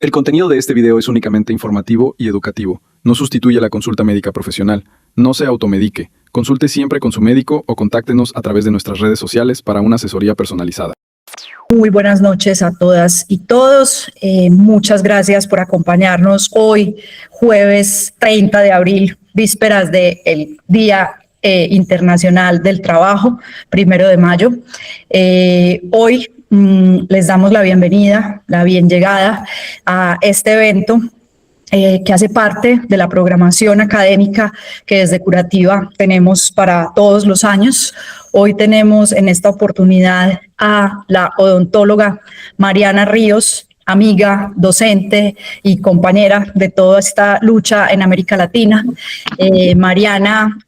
El contenido de este video es únicamente informativo y educativo. No sustituye la consulta médica profesional. No se automedique. Consulte siempre con su médico o contáctenos a través de nuestras redes sociales para una asesoría personalizada. Muy buenas noches a todas y todos. Muchas gracias por acompañarnos hoy, jueves 30 de abril, vísperas del Día Internacional del Trabajo, 1 de mayo. Hoy les damos la bienvenida, la bien llegada a este evento que hace parte de la programación académica que desde Curativa tenemos para todos los años. Hoy tenemos en esta oportunidad a la odontóloga Mariana Ríos, amiga, docente y compañera de toda esta lucha en América Latina. Mariana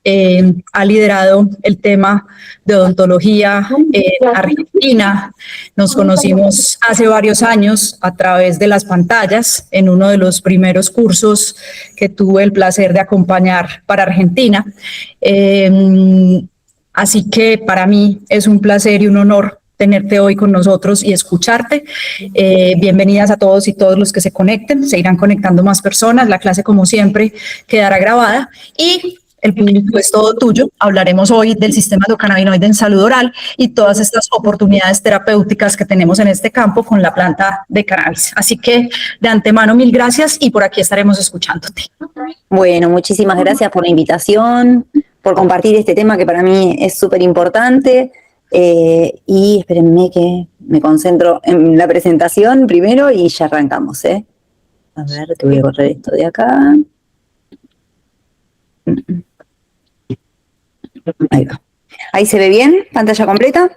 ha liderado el tema de odontología en Argentina. Nos conocimos hace varios años a través de las pantallas en uno de los primeros cursos que tuve el placer de acompañar para Argentina. Así que para mí es un placer y un honor tenerte hoy con nosotros y escucharte. Bienvenidas a todos y todos los que se conecten. Se irán conectando más personas. La clase, como siempre, quedará grabada y el público es todo tuyo. Hablaremos hoy del sistema endocannabinoide en salud oral y todas estas oportunidades terapéuticas que tenemos en este campo con la planta de cannabis. Así que de antemano, mil gracias y por aquí estaremos escuchándote. Bueno, muchísimas gracias por la invitación, por compartir este tema que para mí es súper importante. Y espérenme que me concentro en la presentación primero y ya arrancamos, A ver, te voy a correr esto de acá. Ahí va. ¿Ahí se ve bien? ¿Pantalla completa?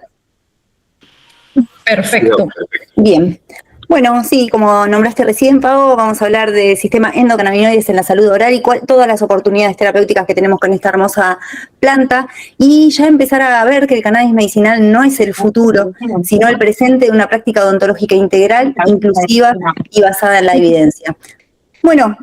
Perfecto. Bien. Bueno, sí, como nombraste recién, Pau, vamos a hablar del sistema endocannabinoides en la salud oral y todas las oportunidades terapéuticas que tenemos con esta hermosa planta y ya empezar a ver que el cannabis medicinal no es el futuro, sino el presente de una práctica odontológica integral, inclusiva y basada en la evidencia. Bueno,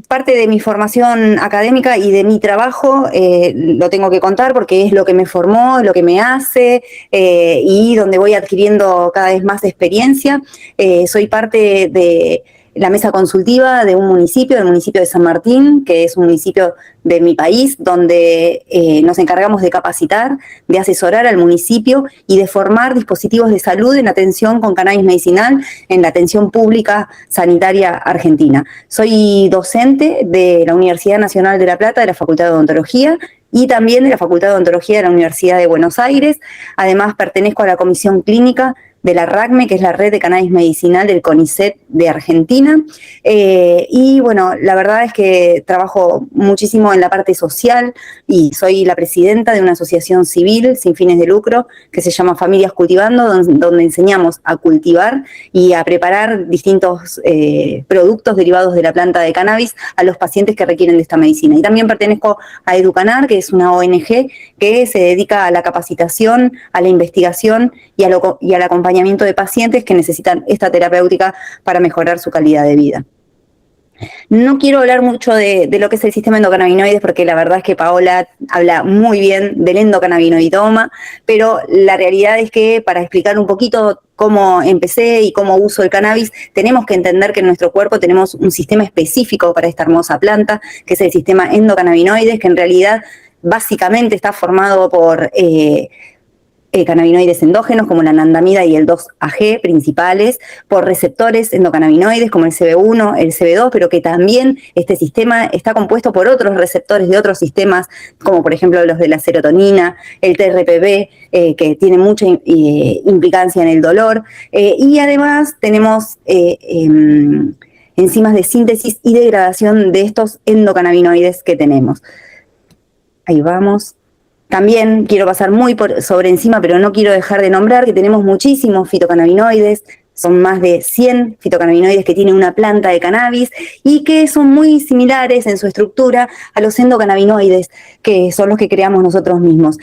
parte de mi formación académica y de mi trabajo lo tengo que contar porque es lo que me formó, lo que me hace y donde voy adquiriendo cada vez más experiencia. Soy parte de la mesa consultiva de un municipio, del municipio de San Martín, que es un municipio de mi país, donde nos encargamos de capacitar, de asesorar al municipio y de formar dispositivos de salud en atención con cannabis medicinal en la atención pública sanitaria argentina. Soy docente de la Universidad Nacional de La Plata, de la Facultad de Odontología, y también de la Facultad de Odontología de la Universidad de Buenos Aires. Además, pertenezco a la Comisión Clínica de la RACME, que es la Red de Cannabis Medicinal del CONICET de Argentina. Y bueno, la verdad es que trabajo muchísimo en la parte social y soy la presidenta de una asociación civil sin fines de lucro que se llama Familias Cultivando, donde enseñamos a cultivar y a preparar distintos productos derivados de la planta de cannabis a los pacientes que requieren de esta medicina. Y también pertenezco a Educanar, que es una ONG que se dedica a la capacitación, a la investigación y al acompañamiento de pacientes que necesitan esta terapéutica para mejorar su calidad de vida. No quiero hablar mucho de lo que es el sistema endocannabinoides porque la verdad es que Paola habla muy bien del endocannabinoidoma, pero la realidad es que para explicar un poquito cómo empecé y cómo uso el cannabis, tenemos que entender que en nuestro cuerpo tenemos un sistema específico para esta hermosa planta, que es el sistema endocannabinoides, que en realidad básicamente está formado por cannabinoides endógenos como la anandamida y el 2-AG principales, por receptores endocannabinoides como el CB1, el CB2, pero que también este sistema está compuesto por otros receptores de otros sistemas, como por ejemplo los de la serotonina, el TRPV, que tiene mucha implicancia en el dolor, y además tenemos enzimas de síntesis y degradación de estos endocannabinoides que tenemos. Ahí vamos. También quiero pasar muy sobre encima, pero no quiero dejar de nombrar que tenemos muchísimos fitocannabinoides, son más de 100 fitocannabinoides que tiene una planta de cannabis y que son muy similares en su estructura a los endocannabinoides, que son los que creamos nosotros mismos.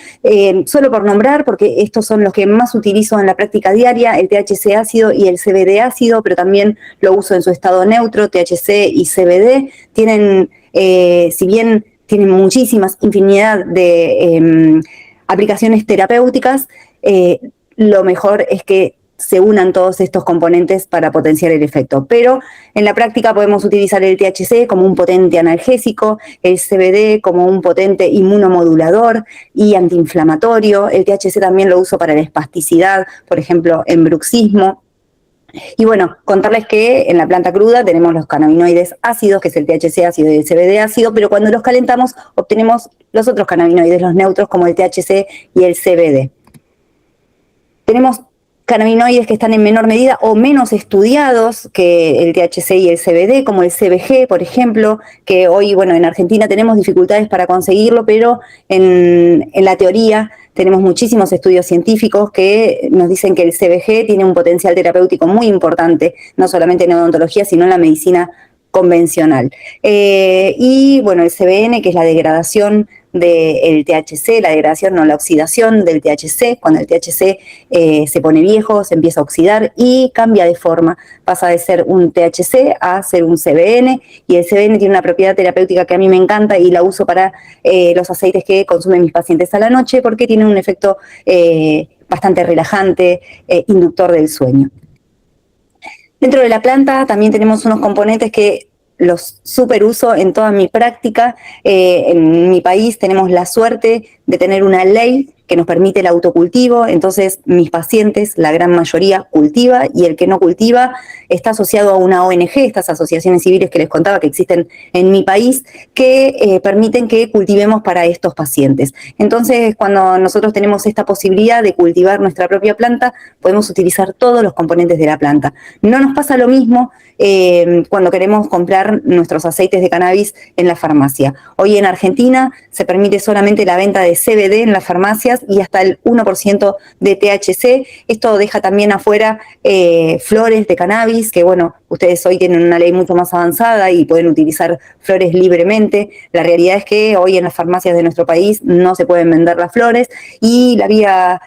Solo por nombrar, porque estos son los que más utilizo en la práctica diaria, el THC ácido y el CBD ácido, pero también lo uso en su estado neutro, THC y CBD. Tienen, si bien tienen muchísimas, infinidad de aplicaciones terapéuticas, lo mejor es que se unan todos estos componentes para potenciar el efecto. Pero en la práctica podemos utilizar el THC como un potente analgésico, el CBD como un potente inmunomodulador y antiinflamatorio. El THC también lo uso para la espasticidad, por ejemplo, en bruxismo. Y bueno, contarles que en la planta cruda tenemos los cannabinoides ácidos, que es el THC ácido y el CBD ácido, pero cuando los calentamos obtenemos los otros cannabinoides, los neutros, como el THC y el CBD. Tenemos cannabinoides que están en menor medida o menos estudiados que el THC y el CBD, como el CBG, por ejemplo, que hoy, bueno, en Argentina tenemos dificultades para conseguirlo, pero en la teoría tenemos muchísimos estudios científicos que nos dicen que el CBG tiene un potencial terapéutico muy importante, no solamente en odontología, sino en la medicina convencional. Y bueno, el CBN, que es la degradación del THC, la degradación, no la oxidación del THC, cuando el THC se pone viejo, se empieza a oxidar y cambia de forma, pasa de ser un THC a ser un CBN, y el CBN tiene una propiedad terapéutica que a mí me encanta y la uso para los aceites que consumen mis pacientes a la noche, porque tiene un efecto bastante relajante, inductor del sueño. Dentro de la planta también tenemos unos componentes que los super uso en toda mi práctica. En mi país tenemos la suerte de tener una ley que nos permite el autocultivo, entonces mis pacientes, la gran mayoría, cultiva, y el que no cultiva está asociado a una ONG, estas asociaciones civiles que les contaba que existen en mi país, que permiten que cultivemos para estos pacientes. Entonces, cuando nosotros tenemos esta posibilidad de cultivar nuestra propia planta, podemos utilizar todos los componentes de la planta. No nos pasa lo mismo cuando queremos comprar nuestros aceites de cannabis en la farmacia. Hoy en Argentina se permite solamente la venta de CBD en las farmacias y hasta el 1% de THC. Esto deja también afuera flores de cannabis, que bueno, ustedes hoy tienen una ley mucho más avanzada y pueden utilizar flores libremente. La realidad es que hoy en las farmacias de nuestro país no se pueden vender las flores, y la vía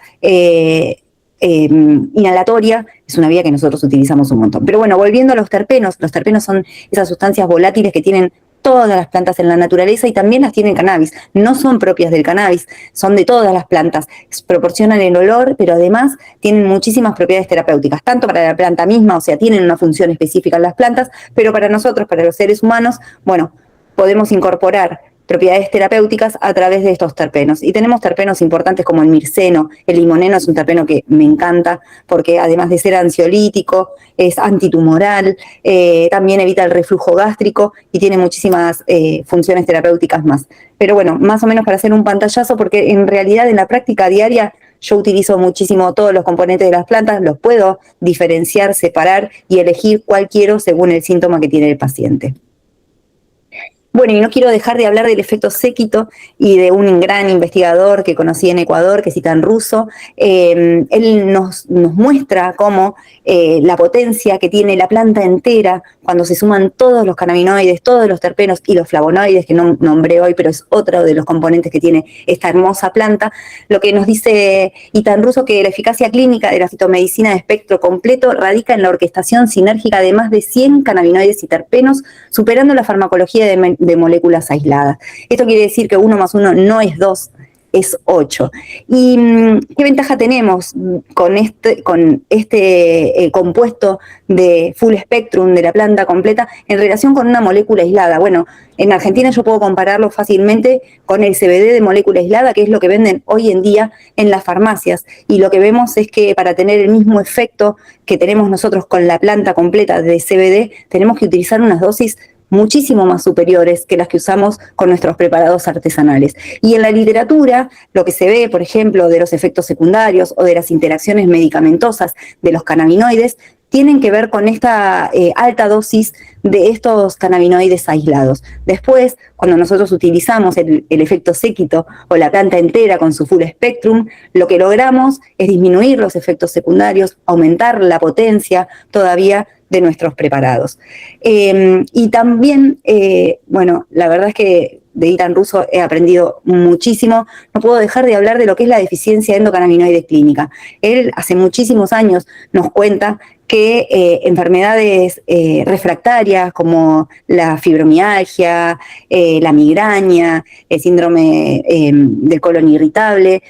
inhalatoria es una vía que nosotros utilizamos un montón. Pero bueno, volviendo a los terpenos son esas sustancias volátiles que tienen todas las plantas en la naturaleza y también las tiene el cannabis. No son propias del cannabis, son de todas las plantas. Proporcionan el olor, pero además tienen muchísimas propiedades terapéuticas, tanto para la planta misma, o sea, tienen una función específica en las plantas, pero para nosotros, para los seres humanos, bueno, podemos incorporar propiedades terapéuticas a través de estos terpenos. Y tenemos terpenos importantes como el mirceno. El limoneno es un terpeno que me encanta porque además de ser ansiolítico, es antitumoral, también evita el reflujo gástrico y tiene muchísimas funciones terapéuticas más. Pero bueno, más o menos para hacer un pantallazo, porque en realidad en la práctica diaria yo utilizo muchísimo todos los componentes de las plantas, los puedo diferenciar, separar y elegir cuál quiero según el síntoma que tiene el paciente. Bueno, y no quiero dejar de hablar del efecto séquito y de un gran investigador que conocí en Ecuador, que es Itan Russo. Él nos muestra cómo la potencia que tiene la planta entera cuando se suman todos los cannabinoides, todos los terpenos y los flavonoides, que no nombré hoy, pero es otro de los componentes que tiene esta hermosa planta. Lo que nos dice Itan Russo, que la eficacia clínica de la fitomedicina de espectro completo radica en la orquestación sinérgica de más de 100 cannabinoides y terpenos, superando la farmacología de moléculas aisladas. Esto quiere decir que 1 más 1 no es 2, es 8. ¿Y qué ventaja tenemos con este compuesto de full spectrum de la planta completa en relación con una molécula aislada? Bueno, en Argentina yo puedo compararlo fácilmente con el CBD de molécula aislada, que es lo que venden hoy en día en las farmacias. Y lo que vemos es que para tener el mismo efecto que tenemos nosotros con la planta completa de CBD, tenemos que utilizar unas dosis muchísimo más superiores que las que usamos con nuestros preparados artesanales. Y en la literatura, lo que se ve, por ejemplo, de los efectos secundarios o de las interacciones medicamentosas de los cannabinoides, tienen que ver con esta alta dosis de estos cannabinoides aislados. Después, cuando nosotros utilizamos el efecto séquito o la planta entera con su full spectrum, lo que logramos es disminuir los efectos secundarios, aumentar la potencia todavía de nuestros preparados. Y también, bueno, la verdad es que de Itan Russo he aprendido muchísimo. No puedo dejar de hablar de lo que es la deficiencia endocannabinoide clínica. Él hace muchísimos años nos cuenta que enfermedades refractarias como la fibromialgia, la migraña, el síndrome del colon irritable,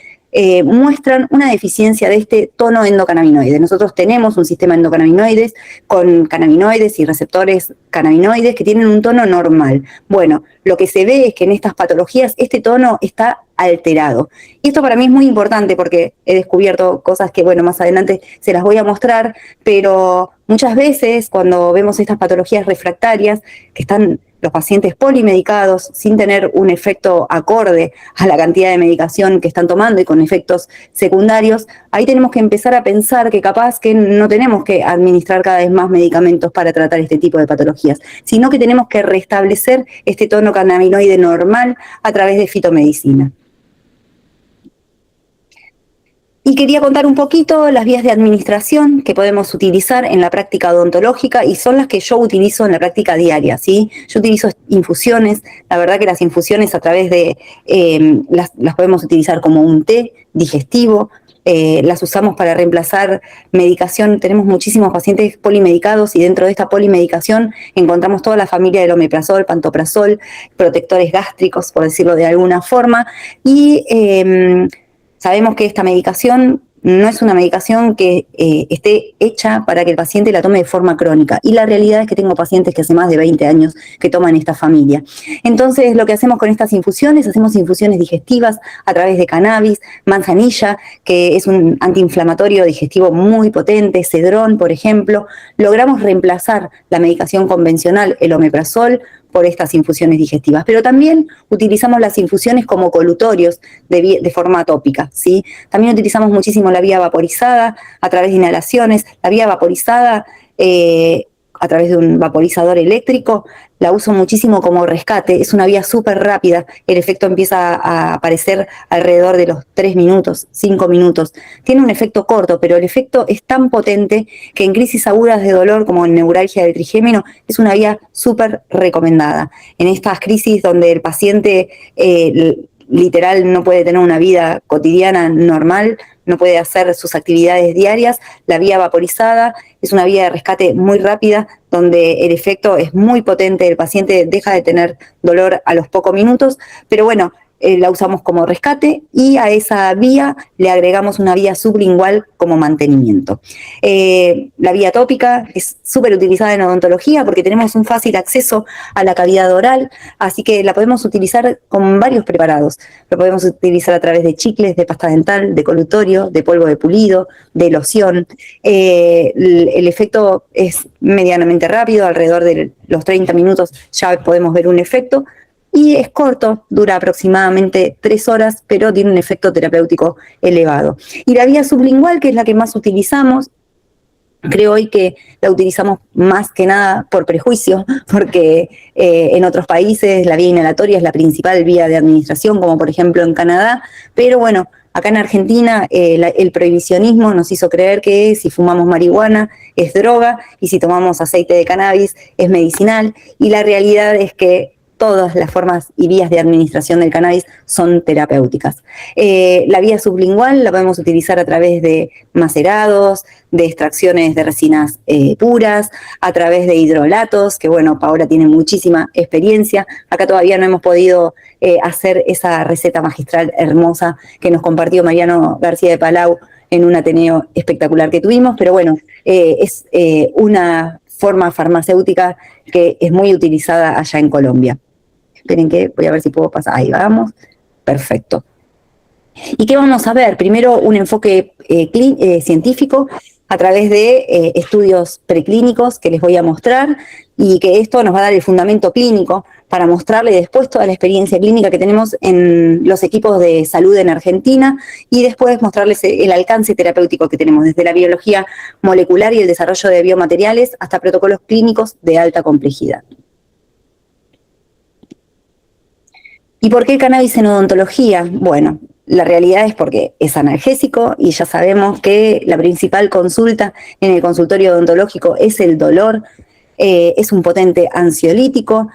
muestran una deficiencia de este tono endocannabinoide. Nosotros tenemos un sistema de endocannabinoides con cannabinoides y receptores cannabinoides que tienen un tono normal. Bueno, lo que se ve es que en estas patologías este tono está alterado. Y esto para mí es muy importante porque he descubierto cosas que, bueno, más adelante se las voy a mostrar, pero muchas veces cuando vemos estas patologías refractarias, que están los pacientes polimedicados sin tener un efecto acorde a la cantidad de medicación que están tomando y con efectos secundarios, ahí tenemos que empezar a pensar que capaz que no tenemos que administrar cada vez más medicamentos para tratar este tipo de patologías, sino que tenemos que restablecer este tono cannabinoide normal a través de fitomedicina. Y quería contar un poquito las vías de administración que podemos utilizar en la práctica odontológica y son las que yo utilizo en la práctica diaria, ¿sí? Yo utilizo infusiones, la verdad que las infusiones a través de, las podemos utilizar como un té digestivo, las usamos para reemplazar medicación, tenemos muchísimos pacientes polimedicados y dentro de esta polimedicación encontramos toda la familia del omeprazol, pantoprazol, protectores gástricos, por decirlo de alguna forma, y sabemos que esta medicación no es una medicación que esté hecha para que el paciente la tome de forma crónica. Y la realidad es que tengo pacientes que hace más de 20 años que toman esta familia. Entonces, lo que hacemos con estas infusiones, hacemos infusiones digestivas a través de cannabis, manzanilla, que es un antiinflamatorio digestivo muy potente, cedrón, por ejemplo. Logramos reemplazar la medicación convencional, el omeprazol, por estas infusiones digestivas, pero también utilizamos las infusiones como colutorios de forma tópica, ¿sí? También utilizamos muchísimo la vía vaporizada a través de inhalaciones, la vía vaporizada a través de un vaporizador eléctrico, la uso muchísimo como rescate, es una vía súper rápida, el efecto empieza a aparecer alrededor de los 3 minutos, 5 minutos. Tiene un efecto corto, pero el efecto es tan potente que en crisis agudas de dolor como en neuralgia del trigémino es una vía súper recomendada. En estas crisis donde el paciente literal no puede tener una vida cotidiana normal, no puede hacer sus actividades diarias, la vía vaporizada es una vía de rescate muy rápida, donde el efecto es muy potente, el paciente deja de tener dolor a los pocos minutos, pero bueno, la usamos como rescate y a esa vía le agregamos una vía sublingual como mantenimiento. La vía tópica es súper utilizada en odontología porque tenemos un fácil acceso a la cavidad oral, así que la podemos utilizar con varios preparados. Lo podemos utilizar a través de chicles, de pasta dental, de colutorio, de polvo de pulido, de loción. El efecto es medianamente rápido, alrededor de los 30 minutos ya podemos ver un efecto. Y es corto, dura aproximadamente 3 horas, pero tiene un efecto terapéutico elevado. Y la vía sublingual, que es la que más utilizamos, creo hoy que la utilizamos más que nada por prejuicio, porque en otros países la vía inhalatoria es la principal vía de administración, como por ejemplo en Canadá, pero bueno, acá en Argentina el prohibicionismo nos hizo creer que si fumamos marihuana es droga y si tomamos aceite de cannabis es medicinal, y la realidad es que todas las formas y vías de administración del cannabis son terapéuticas. La vía sublingual la podemos utilizar a través de macerados, de extracciones de resinas puras, a través de hidrolatos, que bueno, Paola tiene muchísima experiencia. Acá todavía no hemos podido hacer esa receta magistral hermosa que nos compartió Mariano García de Palau en un Ateneo espectacular que tuvimos, pero bueno, es una forma farmacéutica que es muy utilizada allá en Colombia. Esperen que voy a ver si puedo pasar. Ahí vamos. Perfecto. ¿Y qué vamos a ver? Primero, un enfoque científico a través de estudios preclínicos que les voy a mostrar y que esto nos va a dar el fundamento clínico para mostrarle después toda la experiencia clínica que tenemos en los equipos de salud en Argentina y después mostrarles el alcance terapéutico que tenemos desde la biología molecular y el desarrollo de biomateriales hasta protocolos clínicos de alta complejidad. ¿Y por qué el cannabis en odontología? Bueno, la realidad es porque es analgésico y ya sabemos que la principal consulta en el consultorio odontológico es el dolor, es un potente ansiolítico.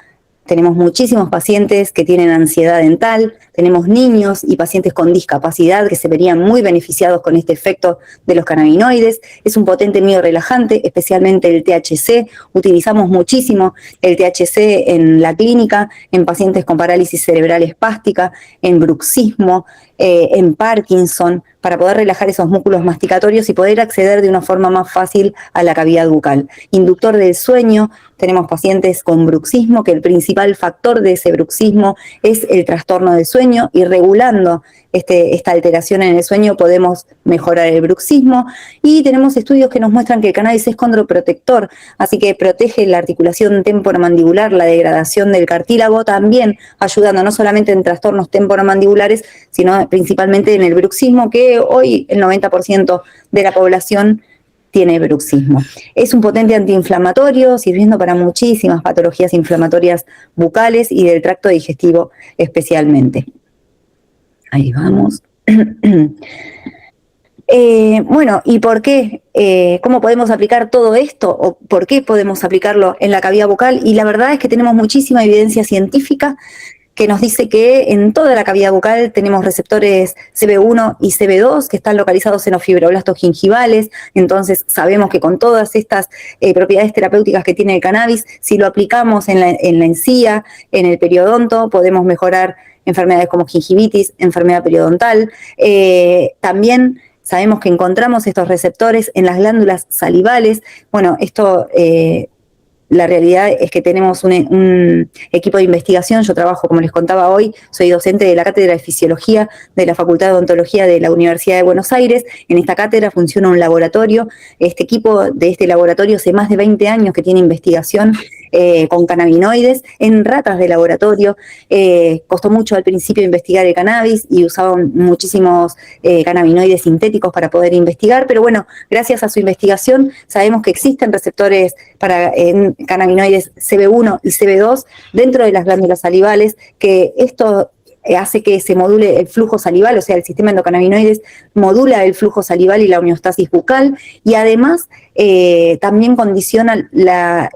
Tenemos muchísimos pacientes que tienen ansiedad dental, tenemos niños y pacientes con discapacidad que se verían muy beneficiados con este efecto de los cannabinoides. Es un potente miorelajante, especialmente el THC. Utilizamos muchísimo el THC en la clínica, en pacientes con parálisis cerebral espástica, en bruxismo, en Parkinson, para poder relajar esos músculos masticatorios y poder acceder de una forma más fácil a la cavidad bucal. Inductor del sueño, tenemos pacientes con bruxismo, que el principal factor de ese bruxismo es el trastorno del sueño, y regulando esta alteración en el sueño podemos mejorar el bruxismo. Y tenemos estudios que nos muestran que el cannabis es condroprotector, así que protege la articulación temporomandibular, la degradación del cartílago, también ayudando no solamente en trastornos temporomandibulares, sino principalmente en el bruxismo, que hoy el 90% de la población tiene bruxismo. Es un potente antiinflamatorio, sirviendo para muchísimas patologías inflamatorias bucales y del tracto digestivo especialmente. Ahí vamos. Bueno, ¿y por qué? ¿Cómo podemos aplicar todo esto? ¿O por qué podemos aplicarlo en la cavidad bucal? Y la verdad es que tenemos muchísima evidencia científica que nos dice que en toda la cavidad bucal tenemos receptores CB1 y CB2 que están localizados en los fibroblastos gingivales. Entonces sabemos que con todas estas propiedades terapéuticas que tiene el cannabis, si lo aplicamos en la encía, en el periodonto, podemos mejorar enfermedades como gingivitis, enfermedad periodontal. También sabemos que encontramos estos receptores en las glándulas salivales. Bueno, esto... La realidad es que tenemos un equipo de investigación. Yo trabajo, como les contaba hoy, soy docente de la Cátedra de Fisiología de la Facultad de Odontología de la Universidad de Buenos Aires. En esta cátedra funciona un laboratorio. Este equipo de este laboratorio hace más de 20 años que tiene investigación con cannabinoides en ratas de laboratorio. Costó mucho al principio investigar el cannabis y usaban muchísimos cannabinoides sintéticos para poder investigar, pero bueno, gracias a su investigación sabemos que existen receptores para cannabinoides CB1 y CB2 dentro de las glándulas salivales, que esto hace que se module el flujo salival, o sea, el sistema endocannabinoides modula el flujo salival y la homeostasis bucal, y además también condiciona la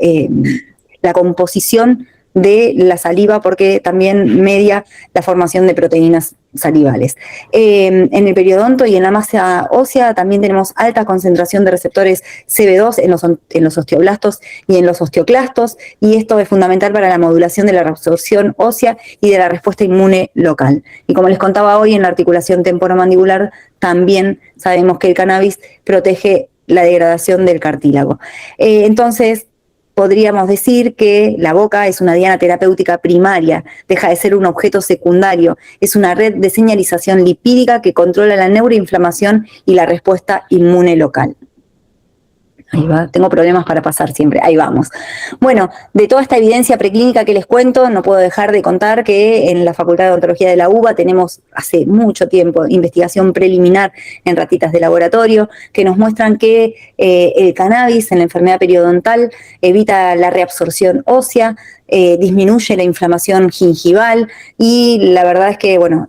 composición de la saliva, porque también media la formación de proteínas salivales. En el periodonto y en la masa ósea también tenemos alta concentración de receptores CB2 en los osteoblastos y en los osteoclastos, y esto es fundamental para la modulación de la reabsorción ósea y de la respuesta inmune local. Y como les contaba hoy, en la articulación temporomandibular también sabemos que el cannabis protege la degradación del cartílago. Entonces, podríamos decir que la boca es una diana terapéutica primaria, deja de ser un objeto secundario, es una red de señalización lipídica que controla la neuroinflamación y la respuesta inmune local. Ahí va, tengo problemas para pasar siempre, ahí vamos. Bueno, de toda esta evidencia preclínica que les cuento, no puedo dejar de contar que en la Facultad de Odontología de la UBA tenemos hace mucho tiempo investigación preliminar en ratitas de laboratorio que nos muestran que el cannabis en la enfermedad periodontal evita la reabsorción ósea, disminuye la inflamación gingival, y la verdad es que, bueno,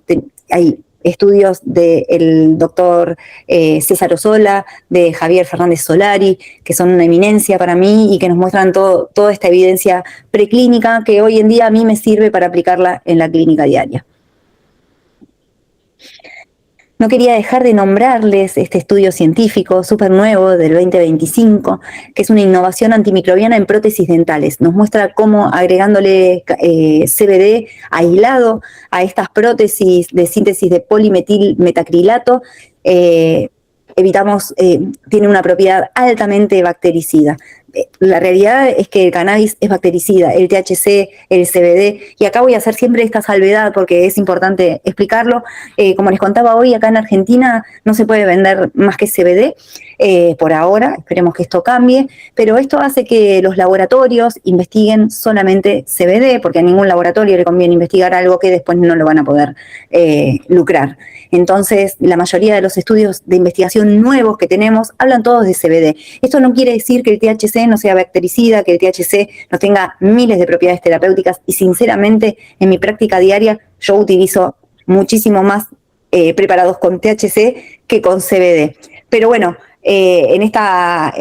hay estudios del doctor César Osola, de Javier Fernández Solari, que son una eminencia para mí y que nos muestran toda esta evidencia preclínica que hoy en día a mí me sirve para aplicarla en la clínica diaria. No quería dejar de nombrarles este estudio científico súper nuevo del 2025, que es una innovación antimicrobiana en prótesis dentales. Nos muestra cómo agregándole CBD aislado a estas prótesis de síntesis de polimetilmetacrilato, tiene una propiedad altamente bactericida. La realidad es que el cannabis es bactericida, el THC, el CBD, y acá voy a hacer siempre esta salvedad porque es importante explicarlo. Como les contaba hoy, acá en Argentina no se puede vender más que CBD por ahora, esperemos que esto cambie, pero esto hace que los laboratorios investiguen solamente CBD, porque a ningún laboratorio le conviene investigar algo que después no lo van a poder lucrar. Entonces, la mayoría de los estudios de investigación nuevos que tenemos hablan todos de CBD. Esto no quiere decir que el THC no sea bactericida, que el THC no tenga miles de propiedades terapéuticas, y sinceramente en mi práctica diaria yo utilizo muchísimo más preparados con THC que con CBD. Pero bueno, en esta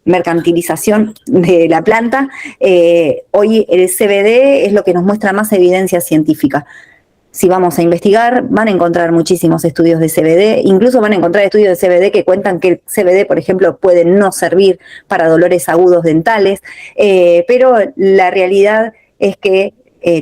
mercantilización de la planta, hoy el CBD es lo que nos muestra más evidencia científica. si vamos a investigar, van a encontrar muchísimos estudios de CBD, incluso van a encontrar estudios de CBD que cuentan que el CBD, por ejemplo, puede no servir para dolores agudos dentales, pero la realidad es que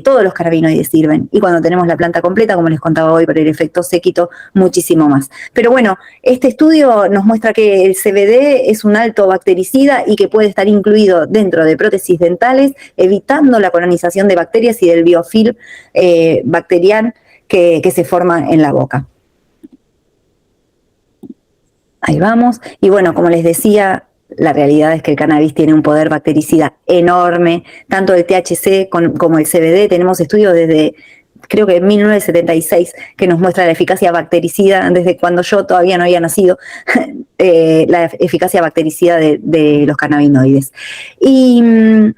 todos los cannabinoides sirven, y cuando tenemos la planta completa, como les contaba hoy, por el efecto séquito, muchísimo más. Pero bueno, este estudio nos muestra que el CBD es un alto bactericida y que puede estar incluido dentro de prótesis dentales, evitando la colonización de bacterias y del biofilm bacteriano que se forma en la boca. Ahí vamos. Y bueno, como les decía, la realidad es que el cannabis tiene un poder bactericida enorme, tanto el THC como el CBD. Tenemos estudios desde, creo que en 1976, que nos muestra la eficacia bactericida, desde cuando yo todavía no había nacido, la eficacia bactericida de los cannabinoides. Y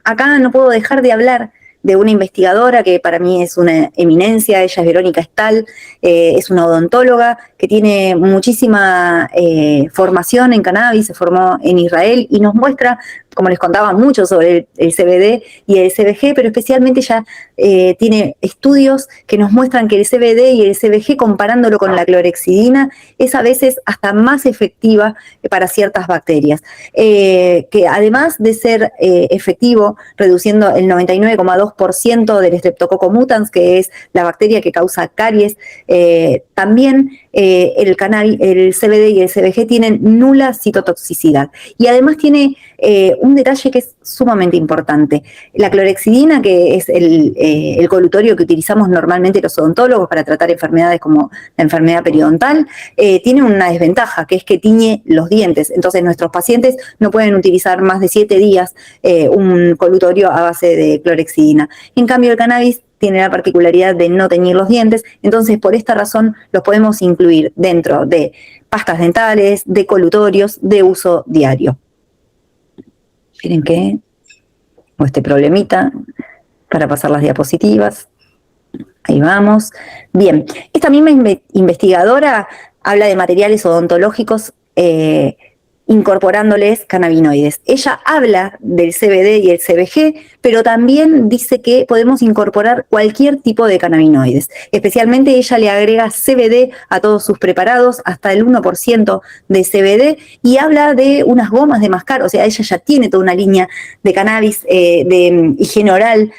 acá no puedo dejar de hablar de una investigadora que para mí es una eminencia. Ella es Verónica Stahl, es una odontóloga que tiene muchísima formación en cannabis, se formó en Israel y nos muestra, como les contaba, mucho sobre el CBD y el CBG, pero especialmente ella tiene estudios que nos muestran que el CBD y el CBG, comparándolo con la clorhexidina, es a veces hasta más efectiva para ciertas bacterias, que además de ser efectivo reduciendo el 99,2% del Streptococcus mutans, que es la bacteria que causa caries, también el CBD y el CBG tienen nula citotoxicidad. Y además tiene un detalle que es sumamente importante. La clorhexidina, que es el colutorio que utilizamos normalmente los odontólogos para tratar enfermedades como la enfermedad periodontal, tiene una desventaja, que es que tiñe los dientes. Entonces nuestros pacientes no pueden utilizar más de 7 días un colutorio a base de clorhexidina. En cambio, el cannabis tiene la particularidad de no teñir los dientes, entonces por esta razón los podemos incluir dentro de pastas dentales, de colutorios de uso diario. Miren que o este problemita para pasar las diapositivas. Ahí vamos. Bien, esta misma investigadora habla de materiales odontológicos incorporándoles cannabinoides. Ella habla del CBD y el CBG, pero también dice que podemos incorporar cualquier tipo de cannabinoides. Especialmente ella le agrega CBD a todos sus preparados, hasta el 1% de CBD, y habla de unas gomas de mascar. O sea, ella ya tiene toda una línea de cannabis de higiene oral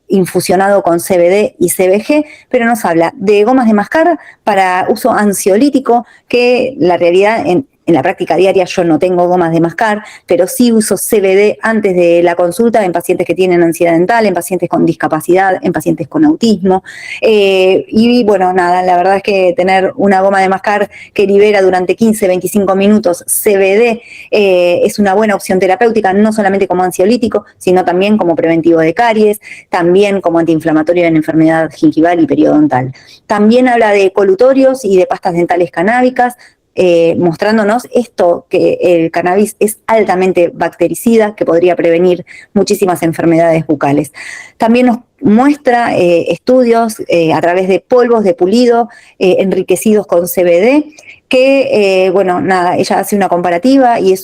infusionado con CBD y CBG, pero nos habla de gomas de mascar para uso ansiolítico, que la realidad en la práctica diaria yo no tengo gomas de mascar, pero sí uso CBD antes de la consulta en pacientes que tienen ansiedad dental, en pacientes con discapacidad, en pacientes con autismo. Y bueno, nada, la verdad es que tener una goma de mascar que libera durante 15, 25 minutos CBD es una buena opción terapéutica, no solamente como ansiolítico, sino también como preventivo de caries, también como antiinflamatorio en enfermedad gingival y periodontal. También habla de colutorios y de pastas dentales canábicas, mostrándonos esto, que el cannabis es altamente bactericida, que podría prevenir muchísimas enfermedades bucales. También nos muestra estudios a través de polvos de pulido enriquecidos con CBD, que, bueno, nada, ella hace una comparativa y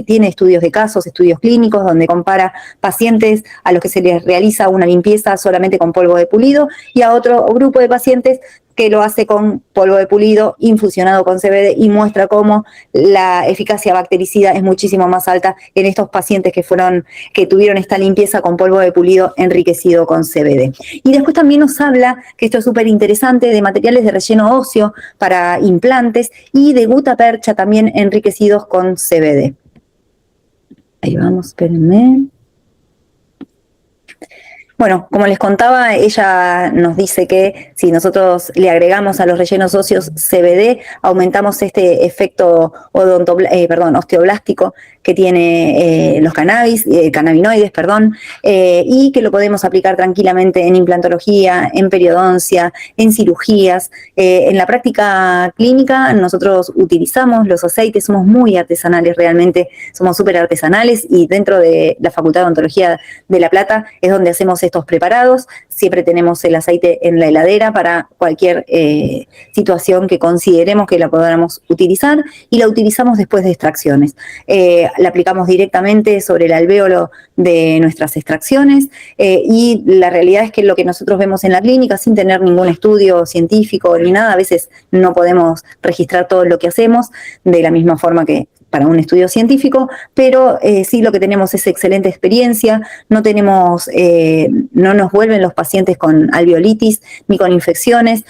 tiene estudios de casos, estudios clínicos, donde compara pacientes a los que se les realiza una limpieza solamente con polvo de pulido y a otro grupo de pacientes que lo hace con polvo de pulido infusionado con CBD, y muestra cómo la eficacia bactericida es muchísimo más alta en estos pacientes que tuvieron esta limpieza con polvo de pulido enriquecido con CBD. Y después también nos habla, que esto es súper interesante, de materiales de relleno óseo para implantes y de gutapercha también enriquecidos con CBD. Ahí vamos, espérenme. Bueno, como les contaba, ella nos dice que si nosotros le agregamos a los rellenos óseos CBD, aumentamos este efecto osteoblástico que tiene los cannabinoides, y que lo podemos aplicar tranquilamente en implantología, en periodoncia, en cirugías. En la práctica clínica nosotros utilizamos los aceites, somos muy artesanales realmente, somos súper artesanales, y dentro de la Facultad de Odontología de La Plata es donde hacemos estos preparados. Siempre tenemos el aceite en la heladera para cualquier situación que consideremos que la podamos utilizar, y la utilizamos después de extracciones. la aplicamos directamente sobre el alvéolo de nuestras extracciones y la realidad es que lo que nosotros vemos en la clínica, sin tener ningún estudio científico ni nada, a veces no podemos registrar todo lo que hacemos de la misma forma que para un estudio científico, pero sí lo que tenemos es excelente experiencia, no nos vuelven los pacientes con alveolitis ni con infecciones,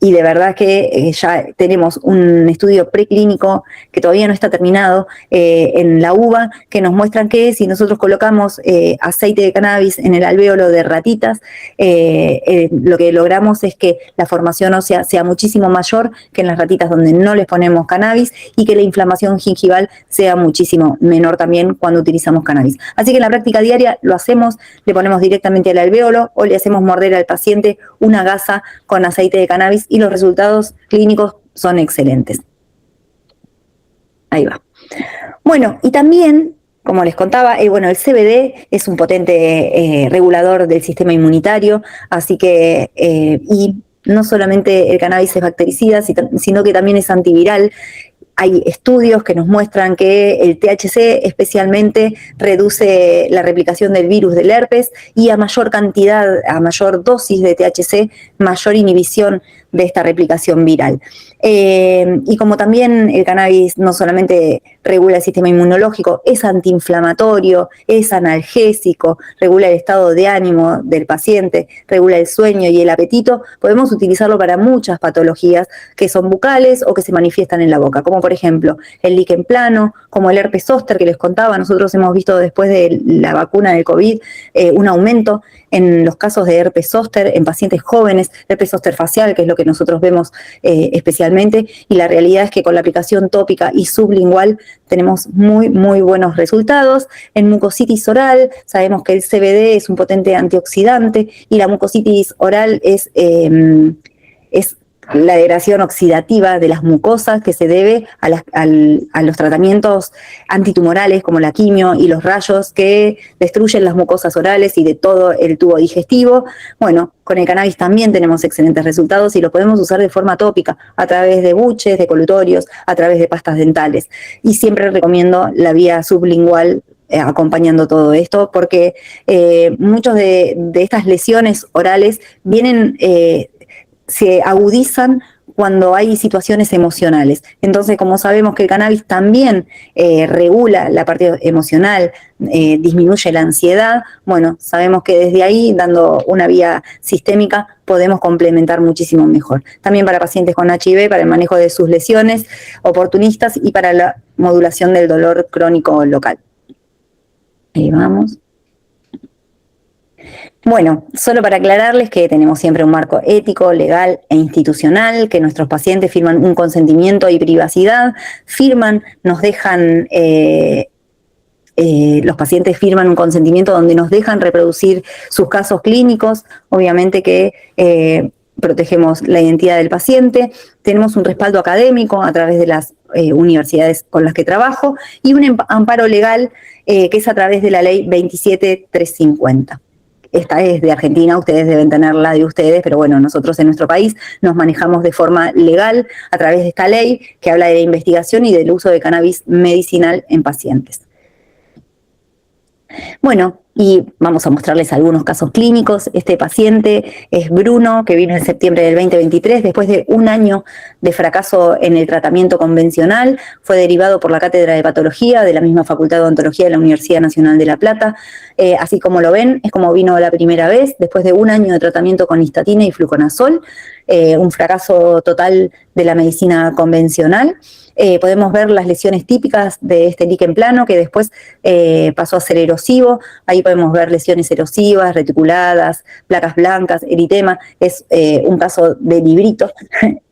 y de verdad que ya tenemos un estudio preclínico que todavía no está terminado en la uva, que nos muestran que si nosotros colocamos aceite de cannabis en el alvéolo de ratitas, lo que logramos es que la formación ósea sea muchísimo mayor que en las ratitas donde no les ponemos cannabis y que la inflamación gingival sea muchísimo menor también cuando utilizamos cannabis. Así que en la práctica diaria lo hacemos, le ponemos directamente al alvéolo o le hacemos morder al paciente una gasa con aceite de cannabis y los resultados clínicos son excelentes. Ahí va. Bueno, y también, como les contaba, el CBD es un potente regulador del sistema inmunitario, así que, y no solamente el cannabis es bactericida, sino que también es antiviral. Hay estudios que nos muestran que el THC especialmente reduce la replicación del virus del herpes y a mayor cantidad, a mayor dosis de THC, mayor inhibición de esta replicación viral. Y como también el cannabis no solamente regula el sistema inmunológico, es antiinflamatorio, es analgésico, regula el estado de ánimo del paciente, regula el sueño y el apetito, podemos utilizarlo para muchas patologías que son bucales o que se manifiestan en la boca, como por ejemplo el líquen plano, como el herpes zóster que les contaba. Nosotros hemos visto después de la vacuna del COVID un aumento en los casos de herpes zóster en pacientes jóvenes, herpes zóster facial, que es lo que nosotros vemos especialmente, y la realidad es que con la aplicación tópica y sublingual tenemos muy, muy buenos resultados. En mucositis oral, sabemos que el CBD es un potente antioxidante y la mucositis oral es la degradación oxidativa de las mucosas que se debe a los tratamientos antitumorales como la quimio y los rayos que destruyen las mucosas orales y de todo el tubo digestivo. Bueno, con el cannabis también tenemos excelentes resultados y lo podemos usar de forma tópica a través de buches, de colutorios, a través de pastas dentales. Y siempre recomiendo la vía sublingual acompañando todo esto, porque muchas de estas lesiones orales se agudizan cuando hay situaciones emocionales. Entonces, como sabemos que el cannabis también regula la parte emocional, disminuye la ansiedad, bueno, sabemos que desde ahí, dando una vía sistémica, podemos complementar muchísimo mejor. También para pacientes con HIV, para el manejo de sus lesiones oportunistas y para la modulación del dolor crónico local. Ahí vamos. Bueno, solo para aclararles que tenemos siempre un marco ético, legal e institucional, que nuestros pacientes firman un consentimiento y privacidad, nos dejan, los pacientes firman un consentimiento donde nos dejan reproducir sus casos clínicos, obviamente que protegemos la identidad del paciente, tenemos un respaldo académico a través de las universidades con las que trabajo y un amparo legal que es a través de la ley 27350. Esta es de Argentina, ustedes deben tener la de ustedes, pero bueno, nosotros en nuestro país nos manejamos de forma legal a través de esta ley que habla de la investigación y del uso de cannabis medicinal en pacientes. Bueno, y vamos a mostrarles algunos casos clínicos. Este paciente es Bruno, que vino en septiembre del 2023, después de un año de fracaso en el tratamiento convencional. Fue derivado por la Cátedra de Patología de la misma Facultad de Odontología de la Universidad Nacional de La Plata. Así como lo ven, es como vino la primera vez, después de un año de tratamiento con histatina y fluconazol, un fracaso total de la medicina convencional. Podemos ver las lesiones típicas de este líquen plano, que después pasó a ser erosivo. Ahí podemos ver lesiones erosivas, reticuladas, placas blancas, eritema. Es un caso de librito,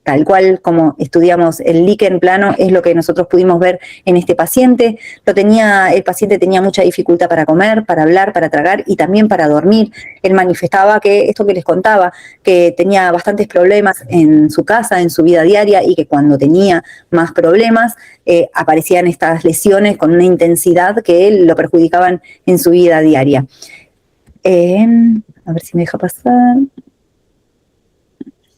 tal cual como estudiamos el líquen plano, es lo que nosotros pudimos ver en este paciente. El paciente tenía mucha dificultad para comer, para hablar, para tragar y también para dormir. Él manifestaba que, esto que les contaba, que tenía bastantes problemas en su casa, en su vida diaria, y que cuando tenía más problemas aparecían estas lesiones con una intensidad que él lo perjudicaban en su vida diaria. A ver si me deja pasar.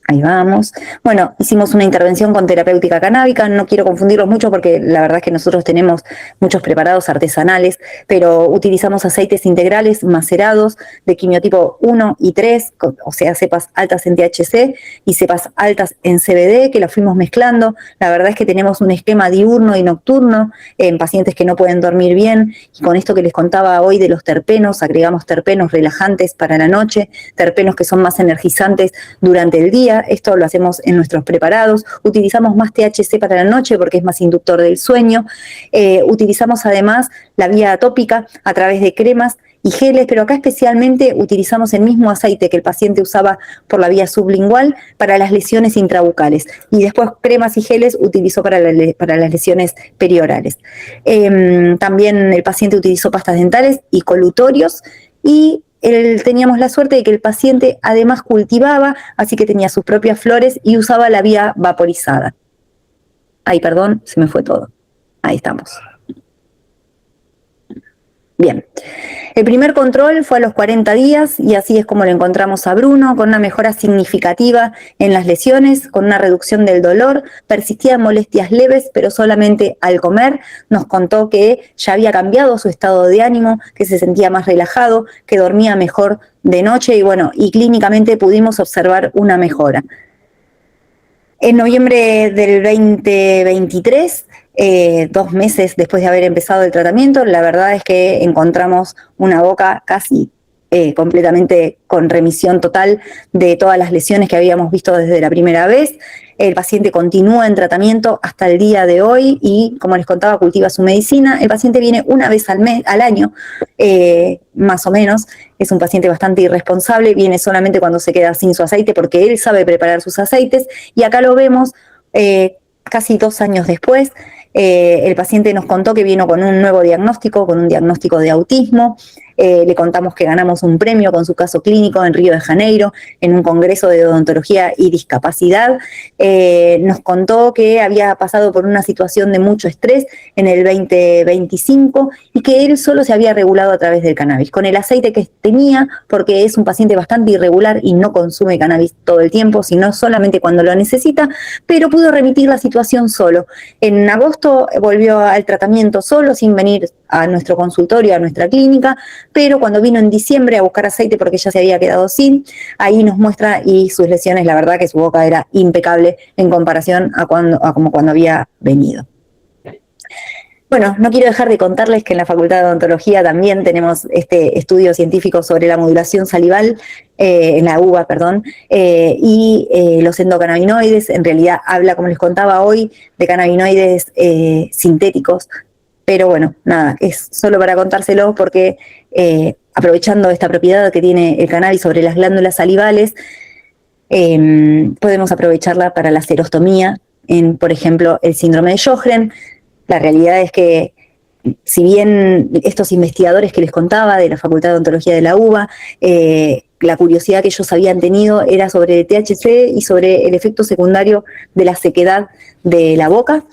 Ahí vamos. Bueno, hicimos una intervención con terapéutica canábica, no quiero confundirlos mucho porque la verdad es que nosotros tenemos muchos preparados artesanales, pero utilizamos aceites integrales macerados de quimiotipo 1 y 3, o sea, cepas altas en THC y cepas altas en CBD, que las fuimos mezclando. La verdad es que tenemos un esquema diurno y nocturno en pacientes que no pueden dormir bien, y con esto que les contaba hoy de los terpenos, agregamos terpenos relajantes para la noche, terpenos que son más energizantes durante el día. Esto lo hacemos en nuestros preparados. Utilizamos más THC para la noche porque es más inductor del sueño. Utilizamos además la vía atópica a través de cremas y geles, pero acá especialmente utilizamos el mismo aceite que el paciente usaba por la vía sublingual para las lesiones intrabucales, y después cremas y geles utilizó para las lesiones periorales. También el paciente utilizó pastas dentales y colutorios, y teníamos la suerte de que el paciente además cultivaba, así que tenía sus propias flores y usaba la vía vaporizada. Ay, perdón, se me fue todo. Ahí estamos. Bien, el primer control fue a los 40 días y así es como lo encontramos a Bruno, con una mejora significativa en las lesiones, con una reducción del dolor, persistían molestias leves, pero solamente al comer. Nos contó que ya había cambiado su estado de ánimo, que se sentía más relajado, que dormía mejor de noche y bueno, y clínicamente pudimos observar una mejora. En noviembre del 2023, 2 meses después de haber empezado el tratamiento, la verdad es que encontramos una boca casi completamente con remisión total de todas las lesiones que habíamos visto desde la primera vez. El paciente continúa en tratamiento hasta el día de hoy y, como les contaba, cultiva su medicina. El paciente viene una vez al año, más o menos. Es un paciente bastante irresponsable, viene solamente cuando se queda sin su aceite porque él sabe preparar sus aceites, y acá lo vemos casi 2 años después. El paciente nos contó que vino con un nuevo diagnóstico, con un diagnóstico de autismo. Le contamos que ganamos un premio con su caso clínico en Río de Janeiro, en un congreso de odontología y discapacidad. Nos contó que había pasado por una situación de mucho estrés en el 2025 y que él solo se había regulado a través del cannabis, con el aceite que tenía, porque es un paciente bastante irregular y no consume cannabis todo el tiempo, sino solamente cuando lo necesita, pero pudo remitir la situación solo. En agosto volvió al tratamiento solo, sin venir a nuestro consultorio, a nuestra clínica, pero cuando vino en diciembre a buscar aceite porque ya se había quedado sin, ahí nos muestra, y sus lesiones, la verdad que su boca era impecable en comparación a como cuando había venido. Bueno, no quiero dejar de contarles que en la Facultad de Odontología también tenemos este estudio científico sobre la modulación salival, en la UBA, perdón, y los endocannabinoides. En realidad habla, como les contaba hoy, de cannabinoides sintéticos, pero bueno, nada, es solo para contárselo porque aprovechando esta propiedad que tiene el cannabis sobre las glándulas salivales, podemos aprovecharla para la serostomía en, por ejemplo, el síndrome de Sjögren. La realidad es que, si bien estos investigadores que les contaba de la Facultad de Odontología de la UBA, la curiosidad que ellos habían tenido era sobre el THC y sobre el efecto secundario de la sequedad de la boca,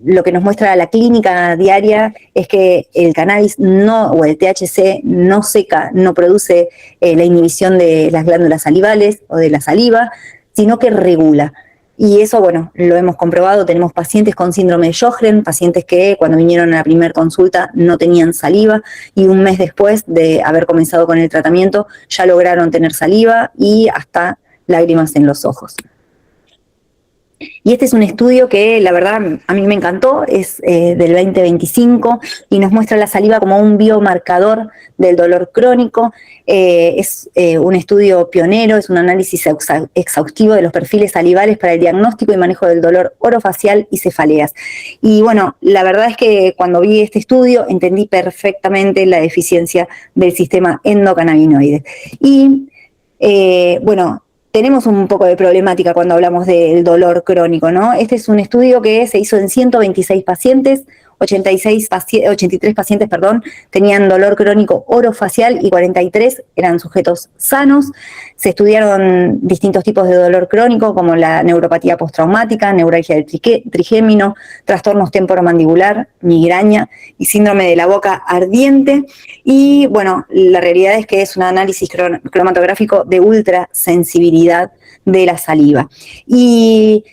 lo que nos muestra la clínica diaria es que el cannabis o el THC no seca, no produce la inhibición de las glándulas salivales o de la saliva, sino que regula. Y eso, bueno, lo hemos comprobado. Tenemos pacientes con síndrome de Sjögren, pacientes que cuando vinieron a la primera consulta no tenían saliva y un mes después de haber comenzado con el tratamiento ya lograron tener saliva y hasta lágrimas en los ojos. Y este es un estudio que la verdad a mí me encantó, es del 2025 y nos muestra la saliva como un biomarcador del dolor crónico. Es un estudio pionero, es un análisis exhaustivo de los perfiles salivales para el diagnóstico y manejo del dolor orofacial y cefaleas. Y bueno, la verdad es que cuando vi este estudio entendí perfectamente la deficiencia del sistema endocannabinoide. Y bueno, tenemos un poco de problemática cuando hablamos del dolor crónico, ¿no? Este es un estudio que se hizo en 126 pacientes, 83 pacientes, tenían dolor crónico orofacial y 43 eran sujetos sanos. Se estudiaron distintos tipos de dolor crónico como la neuropatía postraumática, neuralgia del trigémino, trastornos temporomandibular, migraña y síndrome de la boca ardiente. Y bueno, la realidad es que es un análisis cromatográfico de ultrasensibilidad de la saliva. Y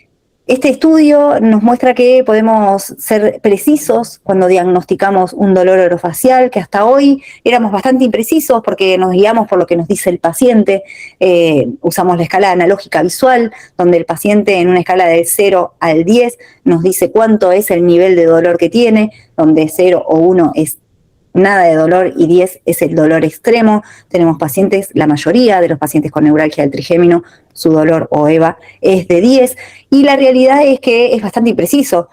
este estudio nos muestra que podemos ser precisos cuando diagnosticamos un dolor orofacial, que hasta hoy éramos bastante imprecisos porque nos guiamos por lo que nos dice el paciente. Usamos la escala analógica visual, donde el paciente en una escala del 0 al 10 nos dice cuánto es el nivel de dolor que tiene, donde 0 o 1 es nada de dolor y 10 es el dolor extremo. Tenemos pacientes, la mayoría de los pacientes con neuralgia del trigémino, su dolor o EVA es de 10, y la realidad es que es bastante impreciso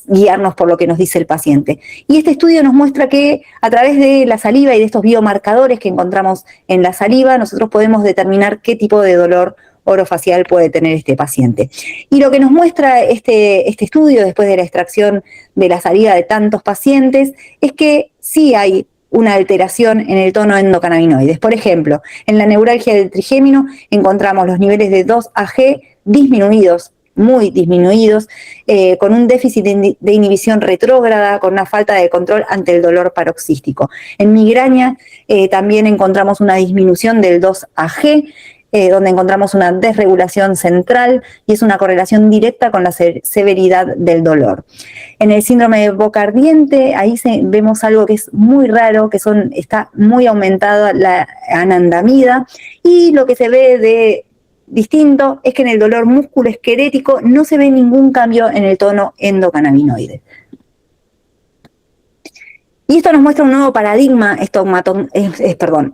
guiarnos por lo que nos dice el paciente. Y este estudio nos muestra que a través de la saliva y de estos biomarcadores que encontramos en la saliva, nosotros podemos determinar qué tipo de dolor orofacial puede tener este paciente. Y lo que nos muestra este estudio, después de la extracción de la saliva de tantos pacientes, es que sí hay una alteración en el tono endocannabinoides. Por ejemplo, en la neuralgia del trigémino encontramos los niveles de 2-AG disminuidos, muy disminuidos, con un déficit de inhibición retrógrada, con una falta de control ante el dolor paroxístico. En migraña también encontramos una disminución del 2-AG, donde encontramos una desregulación central y es una correlación directa con la severidad del dolor. En el síndrome de boca ardiente, ahí vemos algo que es muy raro, que está muy aumentada la anandamida, y lo que se ve de distinto es que en el dolor musculoesquelético no se ve ningún cambio en el tono endocannabinoide. Y esto nos muestra un nuevo paradigma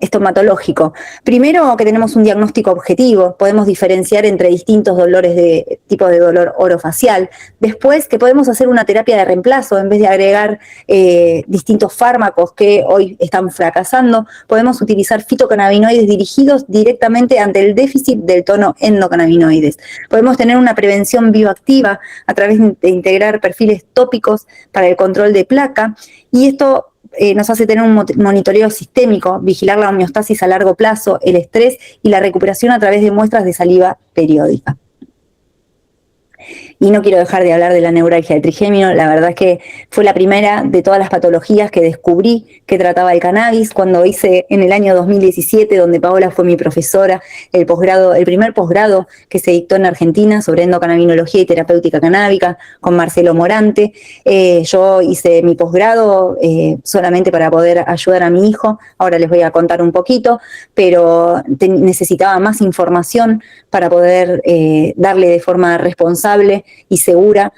estomatológico. Primero, que tenemos un diagnóstico objetivo, podemos diferenciar entre distintos dolores de tipo de dolor orofacial. Después, que podemos hacer una terapia de reemplazo, en vez de agregar distintos fármacos que hoy están fracasando, podemos utilizar fitocannabinoides dirigidos directamente ante el déficit del tono endocannabinoides. Podemos tener una prevención bioactiva a través de integrar perfiles tópicos para el control de placa, y esto nos hace tener un monitoreo sistémico, vigilar la homeostasis a largo plazo, el estrés y la recuperación a través de muestras de saliva periódica. Y no quiero dejar de hablar de la neuralgia del trigémino. La verdad es que fue la primera de todas las patologías que descubrí que trataba el cannabis cuando hice en el año 2017, donde Paola fue mi profesora, el primer posgrado que se dictó en Argentina sobre endocannabinología y terapéutica canábica con Marcelo Morante. Yo hice mi posgrado solamente para poder ayudar a mi hijo. Ahora les voy a contar un poquito, pero necesitaba más información para poder darle de forma responsable y segura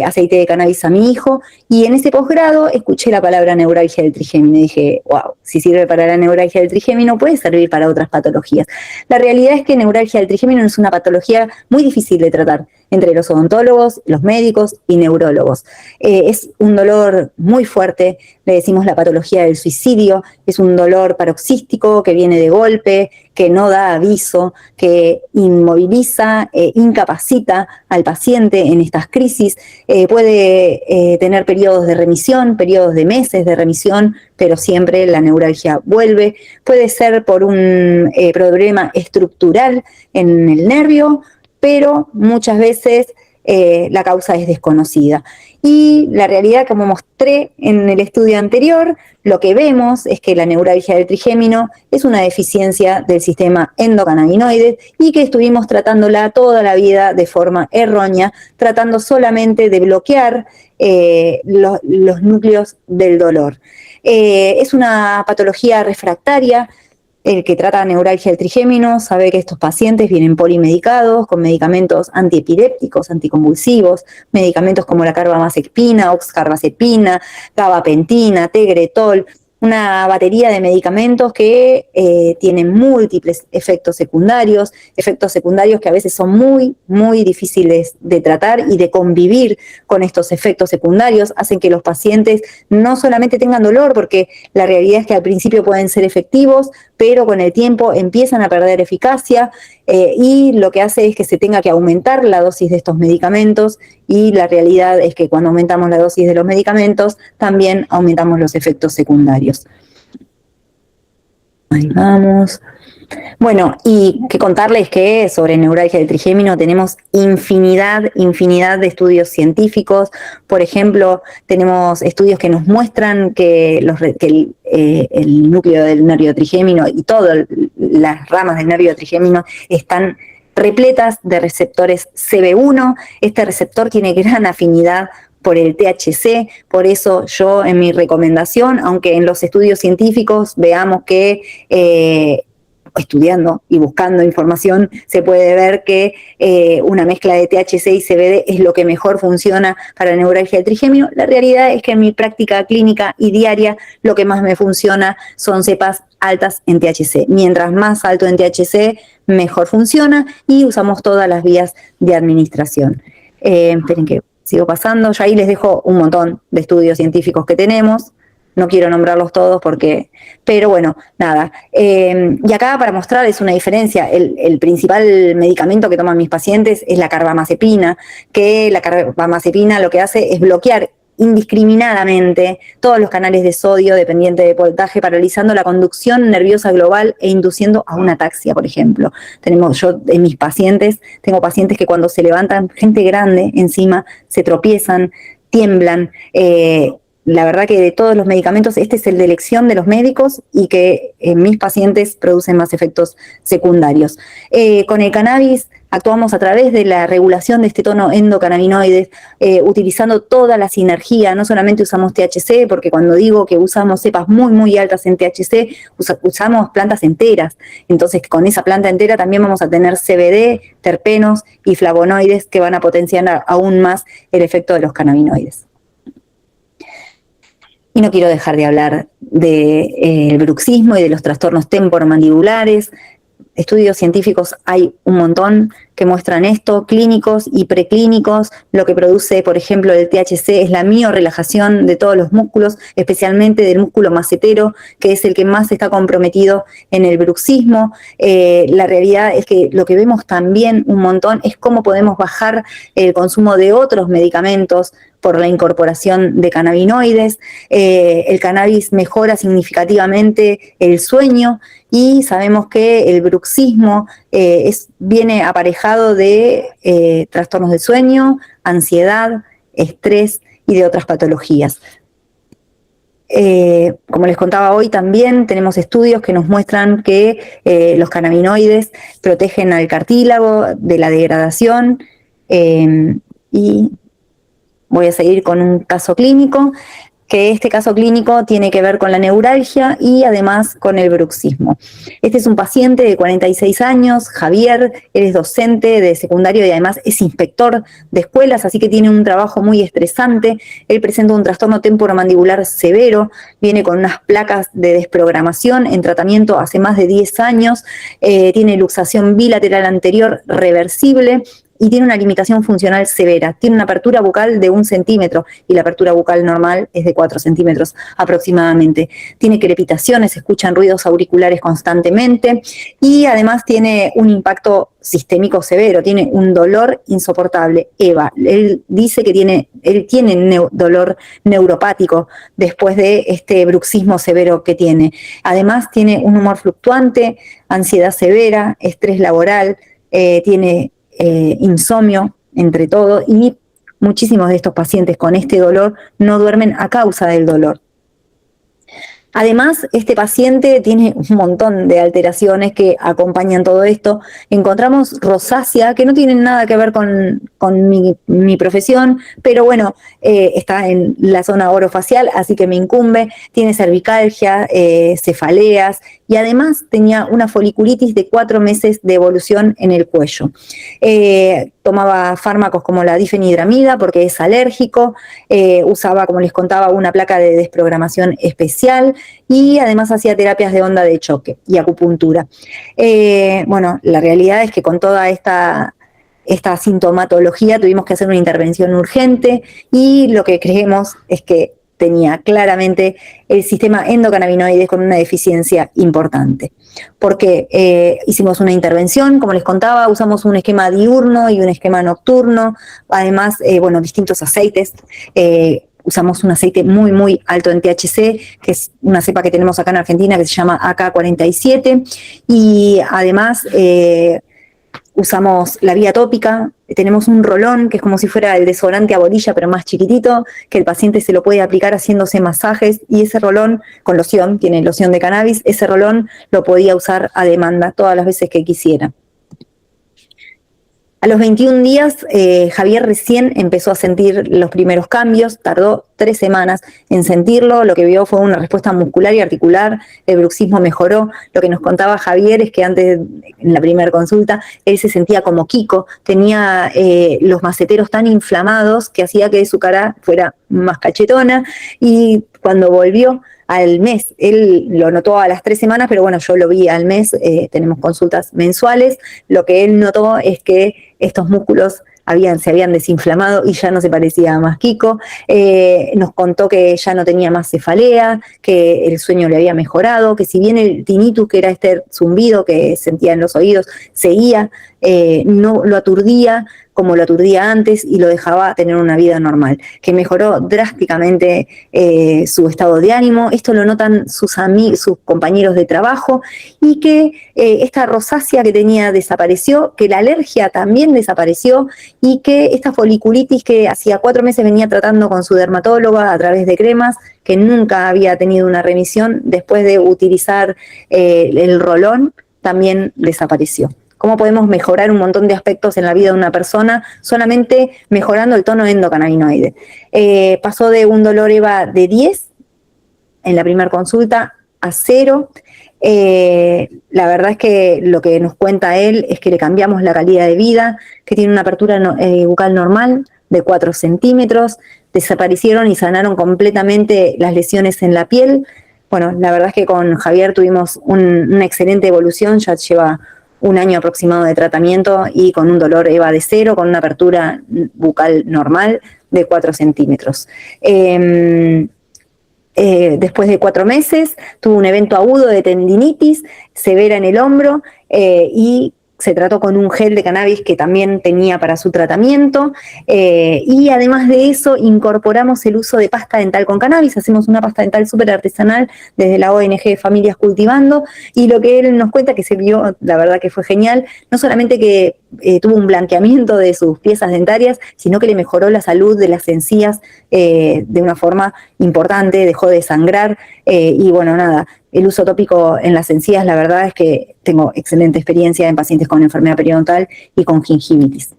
aceite de cannabis a mi hijo, y en ese posgrado escuché la palabra neuralgia del trigémino y dije, wow, si sirve para la neuralgia del trigémino, puede servir para otras patologías. La realidad es que neuralgia del trigémino es una patología muy difícil de tratar entre los odontólogos, los médicos y neurólogos. Es un dolor muy fuerte, le decimos la patología del suicidio, es un dolor paroxístico que viene de golpe, que no da aviso, que inmoviliza, incapacita al paciente en estas crisis. Puede tener periodos de remisión, periodos de meses de remisión, pero siempre la neuralgia vuelve. Puede ser por un problema estructural en el nervio, pero muchas veces la causa es desconocida. Y la realidad, como mostré en el estudio anterior, lo que vemos es que la neuralgia del trigémino es una deficiencia del sistema endocannabinoide y que estuvimos tratándola toda la vida de forma errónea, tratando solamente de bloquear los núcleos del dolor. Es una patología refractaria. El que trata neuralgia del trigémino sabe que estos pacientes vienen polimedicados con medicamentos antiepilépticos, anticonvulsivos, medicamentos como la carbamazepina, oxcarbazepina, gabapentina, tegretol, una batería de medicamentos que tienen múltiples efectos secundarios que a veces son muy, muy difíciles de tratar y de convivir con estos efectos secundarios, hacen que los pacientes no solamente tengan dolor, porque la realidad es que al principio pueden ser efectivos, pero con el tiempo empiezan a perder eficacia y lo que hace es que se tenga que aumentar la dosis de estos medicamentos, y la realidad es que cuando aumentamos la dosis de los medicamentos también aumentamos los efectos secundarios. Ahí vamos. Bueno, y que contarles que sobre neuralgia del trigémino tenemos infinidad de estudios científicos. Por ejemplo, tenemos estudios que nos muestran que el núcleo del nervio trigémino y todas las ramas del nervio trigémino están repletas de receptores CB1. Este receptor tiene gran afinidad por el THC, por eso yo en mi recomendación, aunque en los estudios científicos veamos que estudiando y buscando información se puede ver que una mezcla de THC y CBD es lo que mejor funciona para la neuralgia del trigémino, la realidad es que en mi práctica clínica y diaria lo que más me funciona son cepas altas en THC. Mientras más alto en THC, mejor funciona, y usamos todas las vías de administración. Esperen que sigo pasando, ya ahí les dejo un montón de estudios científicos que tenemos. No quiero nombrarlos todos pero bueno, nada. Y acá para mostrarles una diferencia, el principal medicamento que toman mis pacientes es la carbamazepina, que la carbamazepina lo que hace es bloquear indiscriminadamente todos los canales de sodio dependiente de voltaje, paralizando la conducción nerviosa global e induciendo a una ataxia, por ejemplo. Yo en mis pacientes, tengo pacientes que cuando se levantan, gente grande encima, se tropiezan, tiemblan. La verdad que de todos los medicamentos, este es el de elección de los médicos y que en mis pacientes producen más efectos secundarios. Con el cannabis actuamos a través de la regulación de este tono endocannabinoides, utilizando toda la sinergia. No solamente usamos THC, porque cuando digo que usamos cepas muy, muy altas en THC, usamos plantas enteras. Entonces, con esa planta entera también vamos a tener CBD, terpenos y flavonoides que van a potenciar aún más el efecto de los cannabinoides. Y no quiero dejar de hablar del bruxismo y de los trastornos temporomandibulares. Estudios científicos hay un montón que muestran esto, clínicos y preclínicos. Lo que produce, por ejemplo, el THC es la miorelajación de todos los músculos, especialmente del músculo macetero, que es el que más está comprometido en el bruxismo. La realidad es que lo que vemos también un montón es cómo podemos bajar el consumo de otros medicamentos por la incorporación de cannabinoides. El cannabis mejora significativamente el sueño, y sabemos que el bruxismo viene aparejado de trastornos del sueño, ansiedad, estrés y de otras patologías. Como les contaba hoy, también tenemos estudios que nos muestran que los cannabinoides protegen al cartílago de la degradación, y voy a seguir con un caso clínico, que este caso clínico tiene que ver con la neuralgia y además con el bruxismo. Este es un paciente de 46 años, Javier, él es docente de secundario y además es inspector de escuelas, así que tiene un trabajo muy estresante. Él presenta un trastorno temporomandibular severo, viene con unas placas de desprogramación en tratamiento hace más de 10 años, tiene luxación bilateral anterior reversible, y tiene una limitación funcional severa. Tiene una apertura bucal de 1 centímetro y la apertura bucal normal es de 4 centímetros aproximadamente. Tiene crepitaciones, se escuchan ruidos auriculares constantemente y además tiene un impacto sistémico severo, tiene un dolor insoportable. Eva, él dice que tiene dolor neuropático después de este bruxismo severo que tiene. Además tiene un humor fluctuante, ansiedad severa, estrés laboral, tiene insomnio, entre todo, y muchísimos de estos pacientes con este dolor no duermen a causa del dolor. Además, este paciente tiene un montón de alteraciones que acompañan todo esto. Encontramos rosácea, que no tienen nada que ver con mi profesión, pero bueno, está en la zona orofacial, así que me incumbe. Tiene cervicalgia, cefaleas, y además tenía una foliculitis de 4 meses de evolución en el cuello. Tomaba fármacos como la difenhidramida porque es alérgico, usaba, como les contaba, una placa de desprogramación especial, y además hacía terapias de onda de choque y acupuntura. Bueno, la realidad es que con toda esta sintomatología tuvimos que hacer una intervención urgente y lo que creemos es que tenía claramente el sistema endocannabinoide con una deficiencia importante. Porque hicimos una intervención, como les contaba, usamos un esquema diurno y un esquema nocturno, además, distintos aceites. Usamos un aceite muy, muy alto en THC, que es una cepa que tenemos acá en Argentina que se llama AK47, y además usamos la vía tópica, tenemos un rolón que es como si fuera el desodorante a bolilla pero más chiquitito, que el paciente se lo puede aplicar haciéndose masajes, y ese rolón con loción, tiene loción de cannabis, ese rolón lo podía usar a demanda todas las veces que quisiera. A los 21 días, Javier recién empezó a sentir los primeros cambios, tardó 3 semanas en sentirlo, lo que vio fue una respuesta muscular y articular, el bruxismo mejoró. Lo que nos contaba Javier es que antes, en la primera consulta, él se sentía como Kiko, tenía los maceteros tan inflamados que hacía que su cara fuera más cachetona, y cuando volvió al mes, él lo notó a las 3 semanas, pero bueno, yo lo vi al mes, tenemos consultas mensuales, lo que él notó es que estos músculos se habían desinflamado y ya no se parecía más Kiko. Nos contó que ya no tenía más cefalea, que el sueño le había mejorado, que si bien el tinnitus, que era este zumbido que sentía en los oídos, seguía, no lo aturdía como lo aturdía antes y lo dejaba tener una vida normal, que mejoró drásticamente su estado de ánimo. Esto lo notan sus compañeros de trabajo, y que esta rosácea que tenía desapareció, que la alergia también desapareció, y que esta foliculitis que hacía 4 meses venía tratando con su dermatóloga a través de cremas, que nunca había tenido una remisión, después de utilizar el rolón, también desapareció. ¿Cómo podemos mejorar un montón de aspectos en la vida de una persona solamente mejorando el tono endocannabinoide? Pasó de un dolor EVA de 10 en la primera consulta a 0. La verdad es que lo que nos cuenta él es que le cambiamos la calidad de vida, que tiene una apertura bucal normal de 4 centímetros, desaparecieron y sanaron completamente las lesiones en la piel. Bueno, la verdad es que con Javier tuvimos una excelente evolución, ya lleva 1 año aproximado de tratamiento y con un dolor EVA de 0, con una apertura bucal normal de 4 centímetros. Después de 4 meses tuvo un evento agudo de tendinitis severa en el hombro y se trató con un gel de cannabis que también tenía para su tratamiento, y además de eso incorporamos el uso de pasta dental con cannabis. Hacemos una pasta dental súper artesanal desde la ONG Familias Cultivando, y lo que él nos cuenta que se vio, la verdad que fue genial, no solamente que tuvo un blanqueamiento de sus piezas dentarias, sino que le mejoró la salud de las encías de una forma importante, dejó de sangrar, y bueno, nada, el uso tópico en las encías, la verdad es que tengo excelente experiencia en pacientes con enfermedad periodontal y con gingivitis.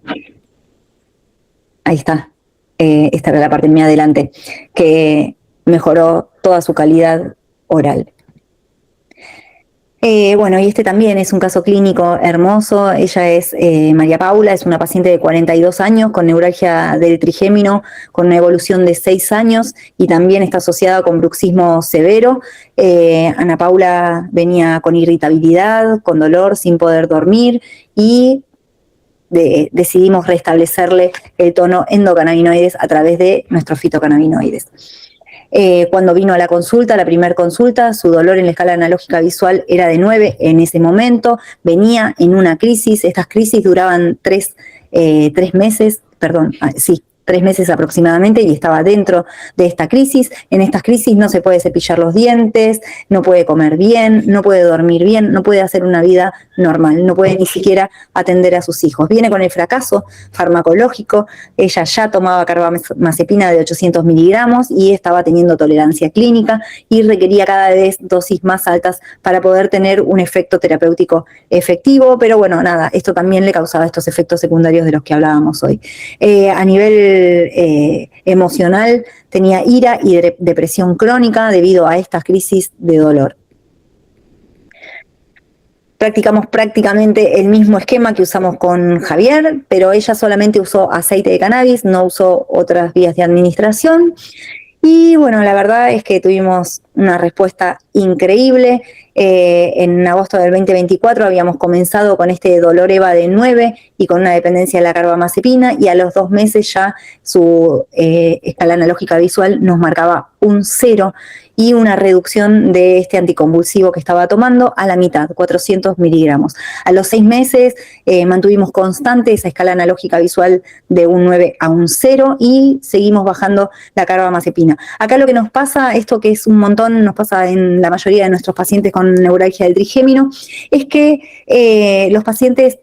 Ahí está, esta era la parte mía adelante, que mejoró toda su calidad oral. Bueno, y este también es un caso clínico hermoso. Ella es María Paula, es una paciente de 42 años con neuralgia del trigémino, con una evolución de 6 años y también está asociada con bruxismo severo. Ana Paula venía con irritabilidad, con dolor, sin poder dormir, y decidimos restablecerle el tono endocannabinoides a través de nuestros fitocannabinoides. Cuando vino a la consulta, la primera consulta, su dolor en la escala analógica visual era de 9 en ese momento, venía en una crisis. Estas crisis duraban 3 meses, 3 meses aproximadamente, y estaba dentro de esta crisis. En estas crisis no se puede cepillar los dientes, no puede comer bien, no puede dormir bien, no puede hacer una vida normal, no puede ni siquiera atender a sus hijos. Viene con el fracaso farmacológico, ella ya tomaba carbamazepina de 800 miligramos y estaba teniendo tolerancia clínica y requería cada vez dosis más altas para poder tener un efecto terapéutico efectivo, pero bueno, nada, esto también le causaba estos efectos secundarios de los que hablábamos hoy. A nivel emocional, tenía ira y depresión crónica debido a estas crisis de dolor. Practicamos prácticamente el mismo esquema que usamos con Javier, pero ella solamente usó aceite de cannabis, no usó otras vías de administración. Y bueno, la verdad es que tuvimos una respuesta increíble. En agosto del 2024 habíamos comenzado con este dolor EVA de 9 y con una dependencia de la carbamazepina, y a los 2 meses ya su escala analógica visual nos marcaba un 0 y una reducción de este anticonvulsivo que estaba tomando a la mitad, 400 miligramos. A los 6 meses mantuvimos constante esa escala analógica visual de un 9 a un 0 y seguimos bajando la carbamazepina. Acá lo que nos pasa, esto que es un montón, nos pasa en la mayoría de nuestros pacientes con neuralgia del trigémino, es que los pacientes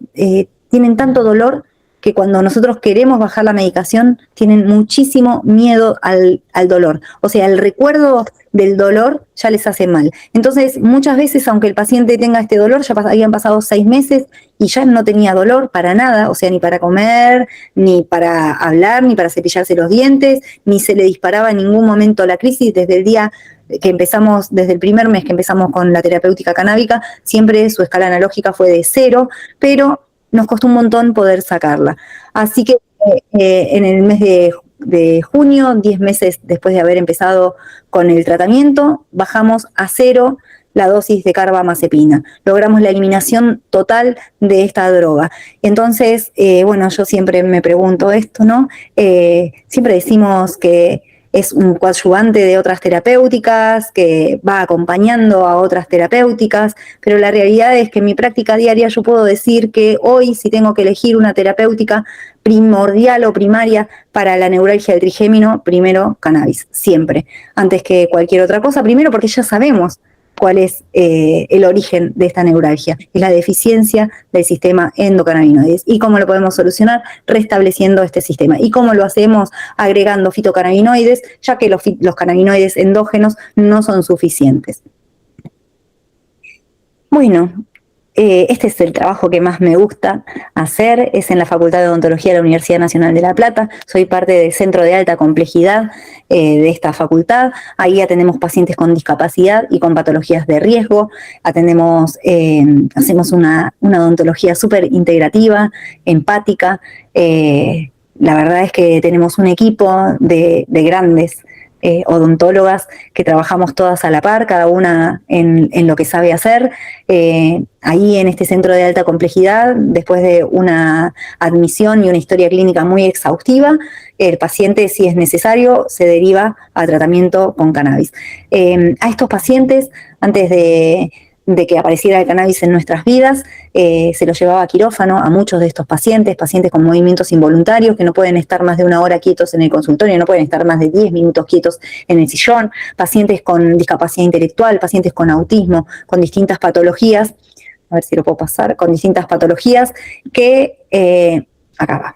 tienen tanto dolor que cuando nosotros queremos bajar la medicación tienen muchísimo miedo al dolor. O sea, el recuerdo del dolor ya les hace mal. Entonces, muchas veces, aunque el paciente tenga este dolor, ya habían pasado 6 meses y ya no tenía dolor para nada, o sea, ni para comer, ni para hablar, ni para cepillarse los dientes, ni se le disparaba en ningún momento la crisis. Desde el día que empezamos, desde el primer mes que empezamos con la terapéutica canábica, siempre su escala analógica fue de 0, pero nos costó un montón poder sacarla. Así que en el mes de junio, 10 meses después de haber empezado con el tratamiento, bajamos a 0 la dosis de carbamazepina. Logramos la eliminación total de esta droga. Entonces, bueno, yo siempre me pregunto esto, ¿no? Siempre decimos que es un coadyuvante de otras terapéuticas, que va acompañando a otras terapéuticas, pero la realidad es que en mi práctica diaria yo puedo decir que hoy, si tengo que elegir una terapéutica primordial o primaria para la neuralgia del trigémino, primero cannabis, siempre, antes que cualquier otra cosa. Primero porque ya sabemos cuál es el origen de esta neuralgia, es la deficiencia del sistema endocannabinoides. ¿Y cómo lo podemos solucionar? Restableciendo este sistema. ¿Y cómo lo hacemos? Agregando fitocannabinoides, ya que los cannabinoides endógenos no son suficientes. Bueno, este es el trabajo que más me gusta hacer, es en la Facultad de Odontología de la Universidad Nacional de La Plata. Soy parte del Centro de Alta Complejidad de esta facultad. Ahí atendemos pacientes con discapacidad y con patologías de riesgo. Hacemos una odontología súper integrativa, empática. La verdad es que tenemos un equipo de grandes odontólogas que trabajamos todas a la par, cada una en lo que sabe hacer. Ahí en este centro de alta complejidad, después de una admisión y una historia clínica muy exhaustiva, el paciente, si es necesario, se deriva a tratamiento con cannabis. A estos pacientes, antes de que apareciera el cannabis en nuestras vidas, se los llevaba a quirófano a muchos de estos pacientes con movimientos involuntarios, que no pueden estar más de 1 hora quietos en el consultorio, no pueden estar más de 10 minutos quietos en el sillón, pacientes con discapacidad intelectual, pacientes con autismo, con distintas patologías, a ver si lo puedo pasar, con distintas patologías que, acá va.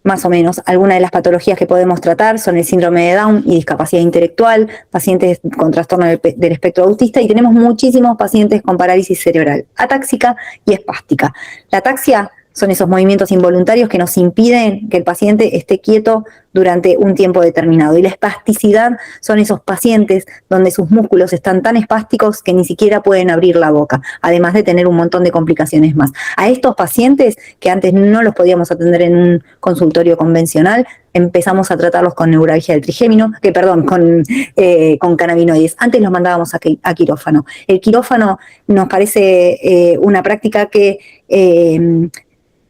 Más o menos, algunas de las patologías que podemos tratar son el síndrome de Down y discapacidad intelectual, pacientes con trastorno del espectro autista, y tenemos muchísimos pacientes con parálisis cerebral, atáxica y espástica. La ataxia son esos movimientos involuntarios que nos impiden que el paciente esté quieto durante un tiempo determinado. Y la espasticidad son esos pacientes donde sus músculos están tan espásticos que ni siquiera pueden abrir la boca, además de tener un montón de complicaciones más. A estos pacientes, que antes no los podíamos atender en un consultorio convencional, empezamos a tratarlos con neuralgia del trigémino, con cannabinoides. Antes los mandábamos a quirófano. El quirófano nos parece una práctica que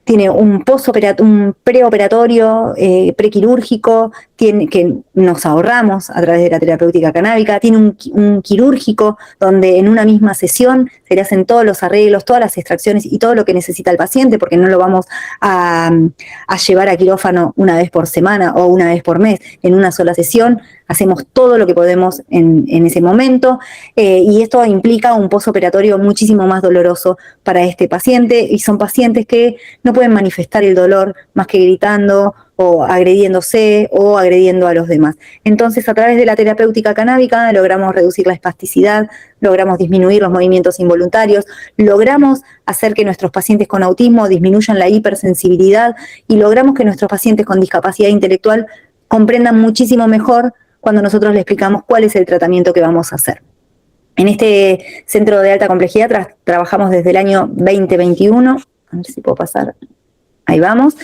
tiene un preoperatorio, prequirúrgico, que nos ahorramos a través de la terapéutica canábica, tiene un quirúrgico donde en una misma sesión se le hacen todos los arreglos, todas las extracciones y todo lo que necesita el paciente, porque no lo vamos a llevar a quirófano una vez por semana o una vez por mes. En una sola sesión hacemos todo lo que podemos en ese momento, y esto implica un posoperatorio muchísimo más doloroso para este paciente, y son pacientes que no pueden manifestar el dolor más que gritando o agrediéndose o agrediendo a los demás. Entonces, a través de la terapéutica canábica logramos reducir la espasticidad, logramos disminuir los movimientos involuntarios, logramos hacer que nuestros pacientes con autismo disminuyan la hipersensibilidad, y logramos que nuestros pacientes con discapacidad intelectual comprendan muchísimo mejor cuando nosotros les explicamos cuál es el tratamiento que vamos a hacer. En este centro de alta complejidad trabajamos desde el año 2021, a ver si puedo pasar, ahí vamos.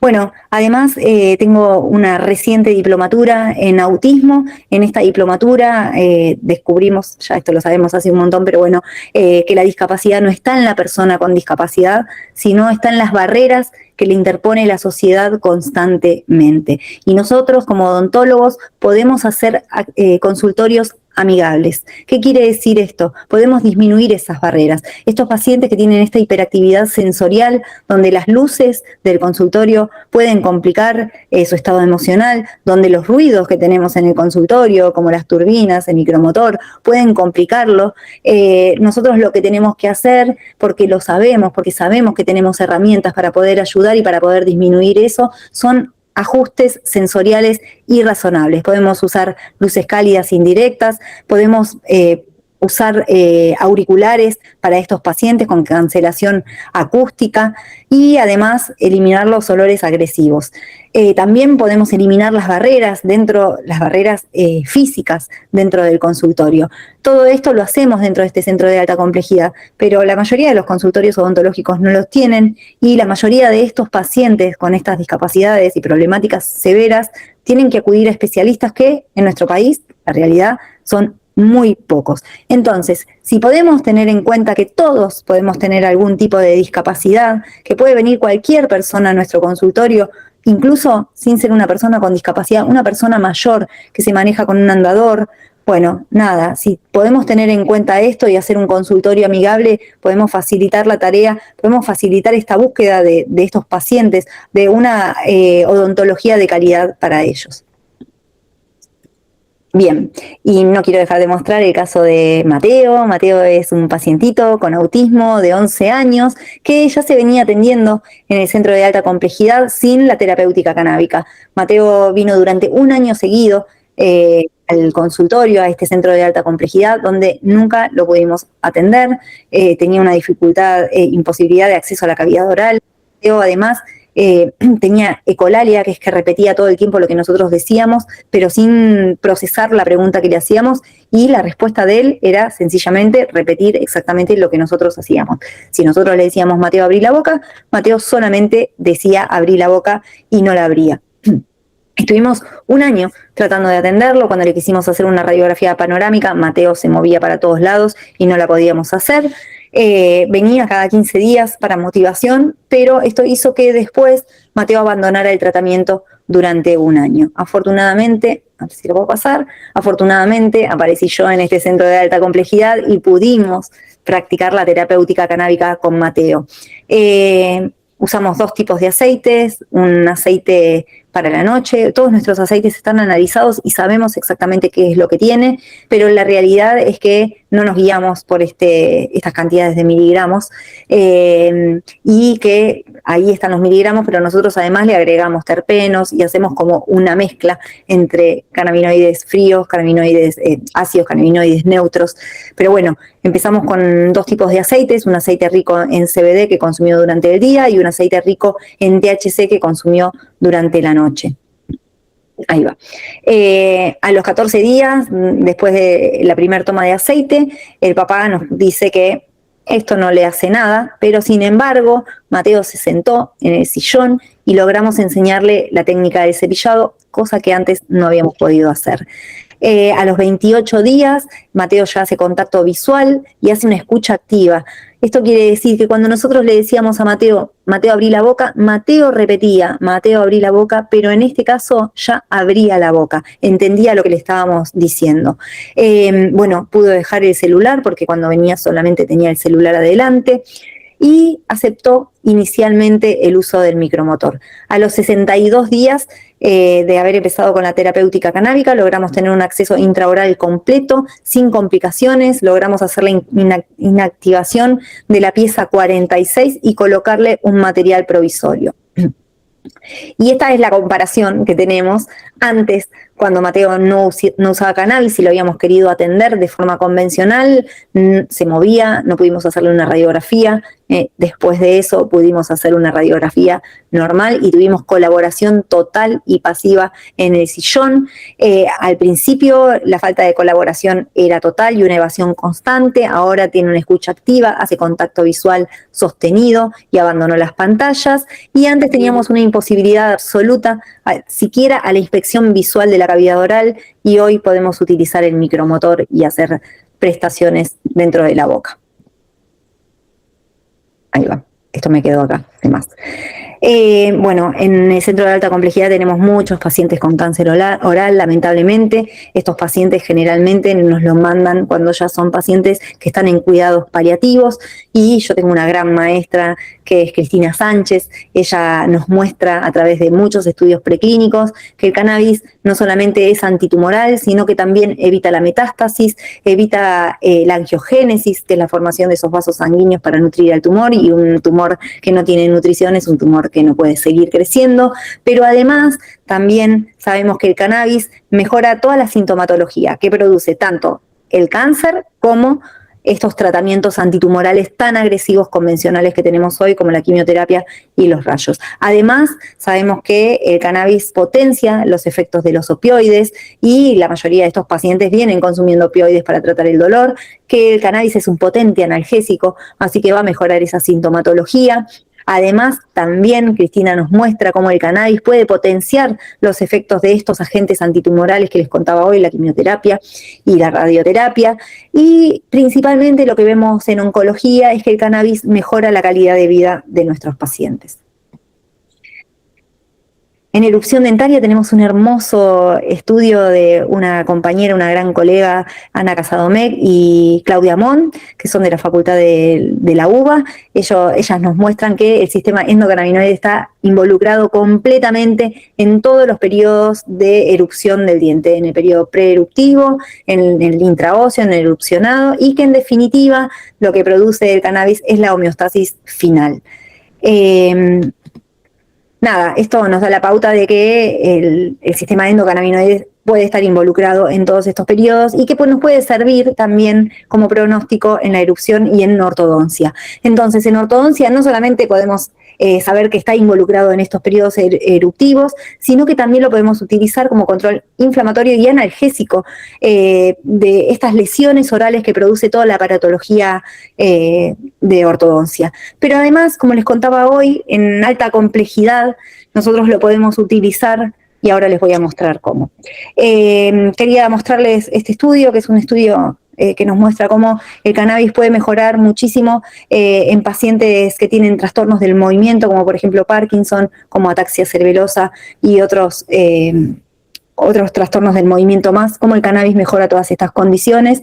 Bueno, además tengo una reciente diplomatura en autismo. En esta diplomatura descubrimos, ya esto lo sabemos hace un montón, pero bueno, que la discapacidad no está en la persona con discapacidad, sino está en las barreras que le interpone la sociedad constantemente. Y nosotros, como odontólogos, podemos hacer consultorios amigables. ¿Qué quiere decir esto? Podemos disminuir esas barreras. Estos pacientes que tienen esta hiperactividad sensorial, donde las luces del consultorio pueden complicar su estado emocional, donde los ruidos que tenemos en el consultorio, como las turbinas, el micromotor, pueden complicarlo. Nosotros lo que tenemos que hacer, porque lo sabemos, porque sabemos que tenemos herramientas para poder ayudar y para poder disminuir eso, son ajustes sensoriales y razonables. Podemos usar luces cálidas indirectas, podemos usar auriculares para estos pacientes con cancelación acústica y además eliminar los olores agresivos. También podemos eliminar las barreras físicas dentro del consultorio. Todo esto lo hacemos dentro de este centro de alta complejidad, pero la mayoría de los consultorios odontológicos no los tienen y la mayoría de estos pacientes con estas discapacidades y problemáticas severas tienen que acudir a especialistas que en nuestro país, la realidad, son muy pocos. Entonces, si podemos tener en cuenta que todos podemos tener algún tipo de discapacidad, que puede venir cualquier persona a nuestro consultorio, incluso sin ser una persona con discapacidad, una persona mayor que se maneja con un andador, bueno, nada, si podemos tener en cuenta esto y hacer un consultorio amigable, podemos facilitar la tarea, podemos facilitar esta búsqueda de estos pacientes, de una odontología de calidad para ellos. Bien, y no quiero dejar de mostrar el caso de Mateo. Mateo es un pacientito con autismo de 11 años que ya se venía atendiendo en el centro de alta complejidad sin la terapéutica canábica. Mateo vino durante un año seguido al consultorio, a este centro de alta complejidad, donde nunca lo pudimos atender. Tenía una dificultad, imposibilidad de acceso a la cavidad oral. Mateo, además, tenía ecolalia, que es que repetía todo el tiempo lo que nosotros decíamos, pero sin procesar la pregunta que le hacíamos, y la respuesta de él era sencillamente repetir exactamente lo que nosotros hacíamos. Si nosotros le decíamos, Mateo, abrí la boca, Mateo solamente decía abrí la boca y no la abría. Estuvimos un año tratando de atenderlo. Cuando le quisimos hacer una radiografía panorámica, Mateo se movía para todos lados y no la podíamos hacer. Venía cada 15 días para motivación, pero esto hizo que después Mateo abandonara el tratamiento durante un año. Afortunadamente, a ver si lo puedo pasar, afortunadamente aparecí yo en este centro de alta complejidad y pudimos practicar la terapéutica canábica con Mateo. Usamos dos tipos de aceites, un aceite para la noche. Todos nuestros aceites están analizados y sabemos exactamente qué es lo que tiene, pero la realidad es que no nos guiamos por estas cantidades de miligramos y que ahí están los miligramos, pero nosotros además le agregamos terpenos y hacemos como una mezcla entre cannabinoides fríos, cannabinoides ácidos, cannabinoides neutros. Pero bueno, empezamos con dos tipos de aceites, un aceite rico en CBD que consumió durante el día y un aceite rico en THC que consumió durante la noche. Ahí va. A los 14 días, después de la primera toma de aceite, el papá nos dice que esto no le hace nada, pero sin embargo, Mateo se sentó en el sillón y logramos enseñarle la técnica del cepillado, cosa que antes no habíamos podido hacer. A los 28 días, Mateo ya hace contacto visual y hace una escucha activa. Esto quiere decir que cuando nosotros le decíamos a Mateo, Mateo, abrí la boca, Mateo repetía, Mateo, abrí la boca, pero en este caso ya abría la boca, entendía lo que le estábamos diciendo. Bueno, pudo dejar el celular porque cuando venía solamente tenía el celular adelante y aceptó inicialmente el uso del micromotor. A los 62 días de haber empezado con la terapéutica canábica, logramos tener un acceso intraoral completo, sin complicaciones, logramos hacer la inactivación de la pieza 46 y colocarle un material provisorio. Y esta es la comparación que tenemos antes Cuando Mateo no usaba cannabis y lo habíamos querido atender de forma convencional, se movía, no pudimos hacerle una radiografía. Después de eso pudimos hacer una radiografía normal y tuvimos colaboración total y pasiva en el sillón. Al principio la falta de colaboración era total y una evasión constante. Ahora tiene una escucha activa, hace contacto visual sostenido y abandonó las pantallas. Y antes teníamos una imposibilidad absoluta, siquiera a la inspección visual de la cavidad oral, y hoy podemos utilizar el micromotor y hacer prestaciones dentro de la boca. Ahí va, esto me quedó acá, además. Bueno, en el centro de alta complejidad tenemos muchos pacientes con cáncer oral, lamentablemente. Estos pacientes generalmente nos los mandan cuando ya son pacientes que están en cuidados paliativos, y yo tengo una gran maestra que es Cristina Sánchez. Ella nos muestra a través de muchos estudios preclínicos que el cannabis no solamente es antitumoral, sino que también evita la metástasis, evita la angiogénesis, que es la formación de esos vasos sanguíneos para nutrir al tumor, y un tumor que no tiene nutrición es un tumor que no puede seguir creciendo. Pero además también sabemos que el cannabis mejora toda la sintomatología que produce tanto el cáncer como estos tratamientos antitumorales tan agresivos convencionales que tenemos hoy, como la quimioterapia y los rayos. Además, sabemos que el cannabis potencia los efectos de los opioides, y la mayoría de estos pacientes vienen consumiendo opioides para tratar el dolor, que el cannabis es un potente analgésico, así que va a mejorar esa sintomatología. Además, también Cristina nos muestra cómo el cannabis puede potenciar los efectos de estos agentes antitumorales que les contaba hoy, la quimioterapia y la radioterapia. Y principalmente lo que vemos en oncología es que el cannabis mejora la calidad de vida de nuestros pacientes. En erupción dentaria tenemos un hermoso estudio de una compañera, una gran colega, Ana Casadomec y Claudia Mon, que son de la Facultad de la UBA. Ellas nos muestran que el sistema endocannabinoide está involucrado completamente en todos los periodos de erupción del diente, en el periodo preeruptivo, en el intraóseo, en el erupcionado, y que en definitiva lo que produce el cannabis es la homeostasis final. Nada, esto nos da la pauta de que el sistema endocannabinoide puede estar involucrado en todos estos periodos, y que nos puede servir también como pronóstico en la erupción y en ortodoncia. Entonces, en ortodoncia no solamente podemos saber que está involucrado en estos periodos eruptivos, sino que también lo podemos utilizar como control inflamatorio y analgésico de estas lesiones orales que produce toda la aparatología de ortodoncia. Pero además, como les contaba hoy, en alta complejidad nosotros lo podemos utilizar, y ahora les voy a mostrar cómo. Quería mostrarles este estudio, que es un estudio que nos muestra cómo el cannabis puede mejorar muchísimo en pacientes que tienen trastornos del movimiento, como por ejemplo Parkinson, como ataxia cerebelosa y otros trastornos del movimiento más, cómo el cannabis mejora todas estas condiciones.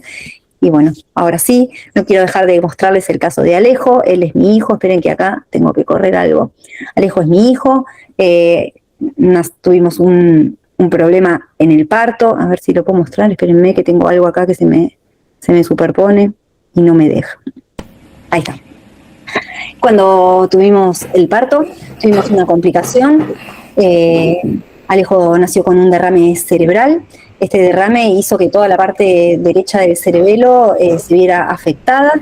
Y bueno, ahora sí, no quiero dejar de mostrarles el caso de Alejo. Él es mi hijo. Esperen que acá tengo que correr algo. Alejo es mi hijo. Tuvimos un problema en el parto. A ver si lo puedo mostrar. Espérenme que tengo algo acá que se me superpone y no me deja. Ahí está. Cuando tuvimos el parto, tuvimos una complicación. Alejo nació con un derrame cerebral. Este derrame hizo que toda la parte derecha del cerebelo se viera afectada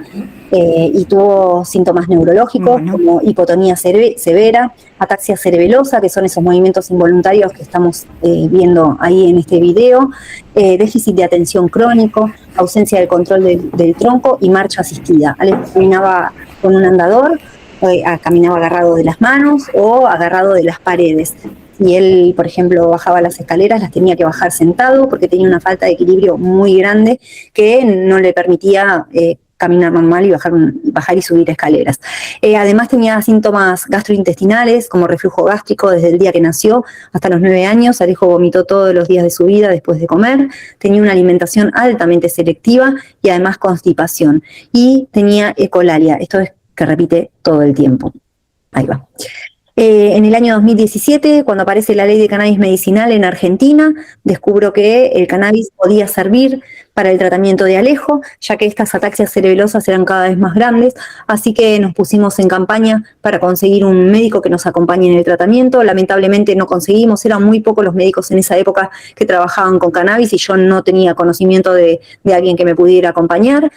y tuvo síntomas neurológicos como hipotonía severa, ataxia cerebelosa, que son esos movimientos involuntarios que estamos viendo ahí en este video, déficit de atención crónico, ausencia del control del tronco y marcha asistida. Alejo caminaba con un andador, caminaba agarrado de las manos o agarrado de las paredes. Y él, por ejemplo, bajaba las escaleras, las tenía que bajar sentado porque tenía una falta de equilibrio muy grande que no le permitía caminar normal y bajar y subir escaleras. Además tenía síntomas gastrointestinales como reflujo gástrico desde el día que nació hasta los 9 años. Alejo vomitó todos los días de su vida después de comer. Tenía una alimentación altamente selectiva y además constipación. Y tenía ecolalia, esto es que repite todo el tiempo. Ahí va. En el año 2017, cuando aparece la ley de cannabis medicinal en Argentina, descubro que el cannabis podía servir para el tratamiento de Alejo, ya que estas ataxias cerebelosas eran cada vez más grandes, así que nos pusimos en campaña para conseguir un médico que nos acompañe en el tratamiento. Lamentablemente no conseguimos, eran muy pocos los médicos en esa época que trabajaban con cannabis y yo no tenía conocimiento de alguien que me pudiera acompañar.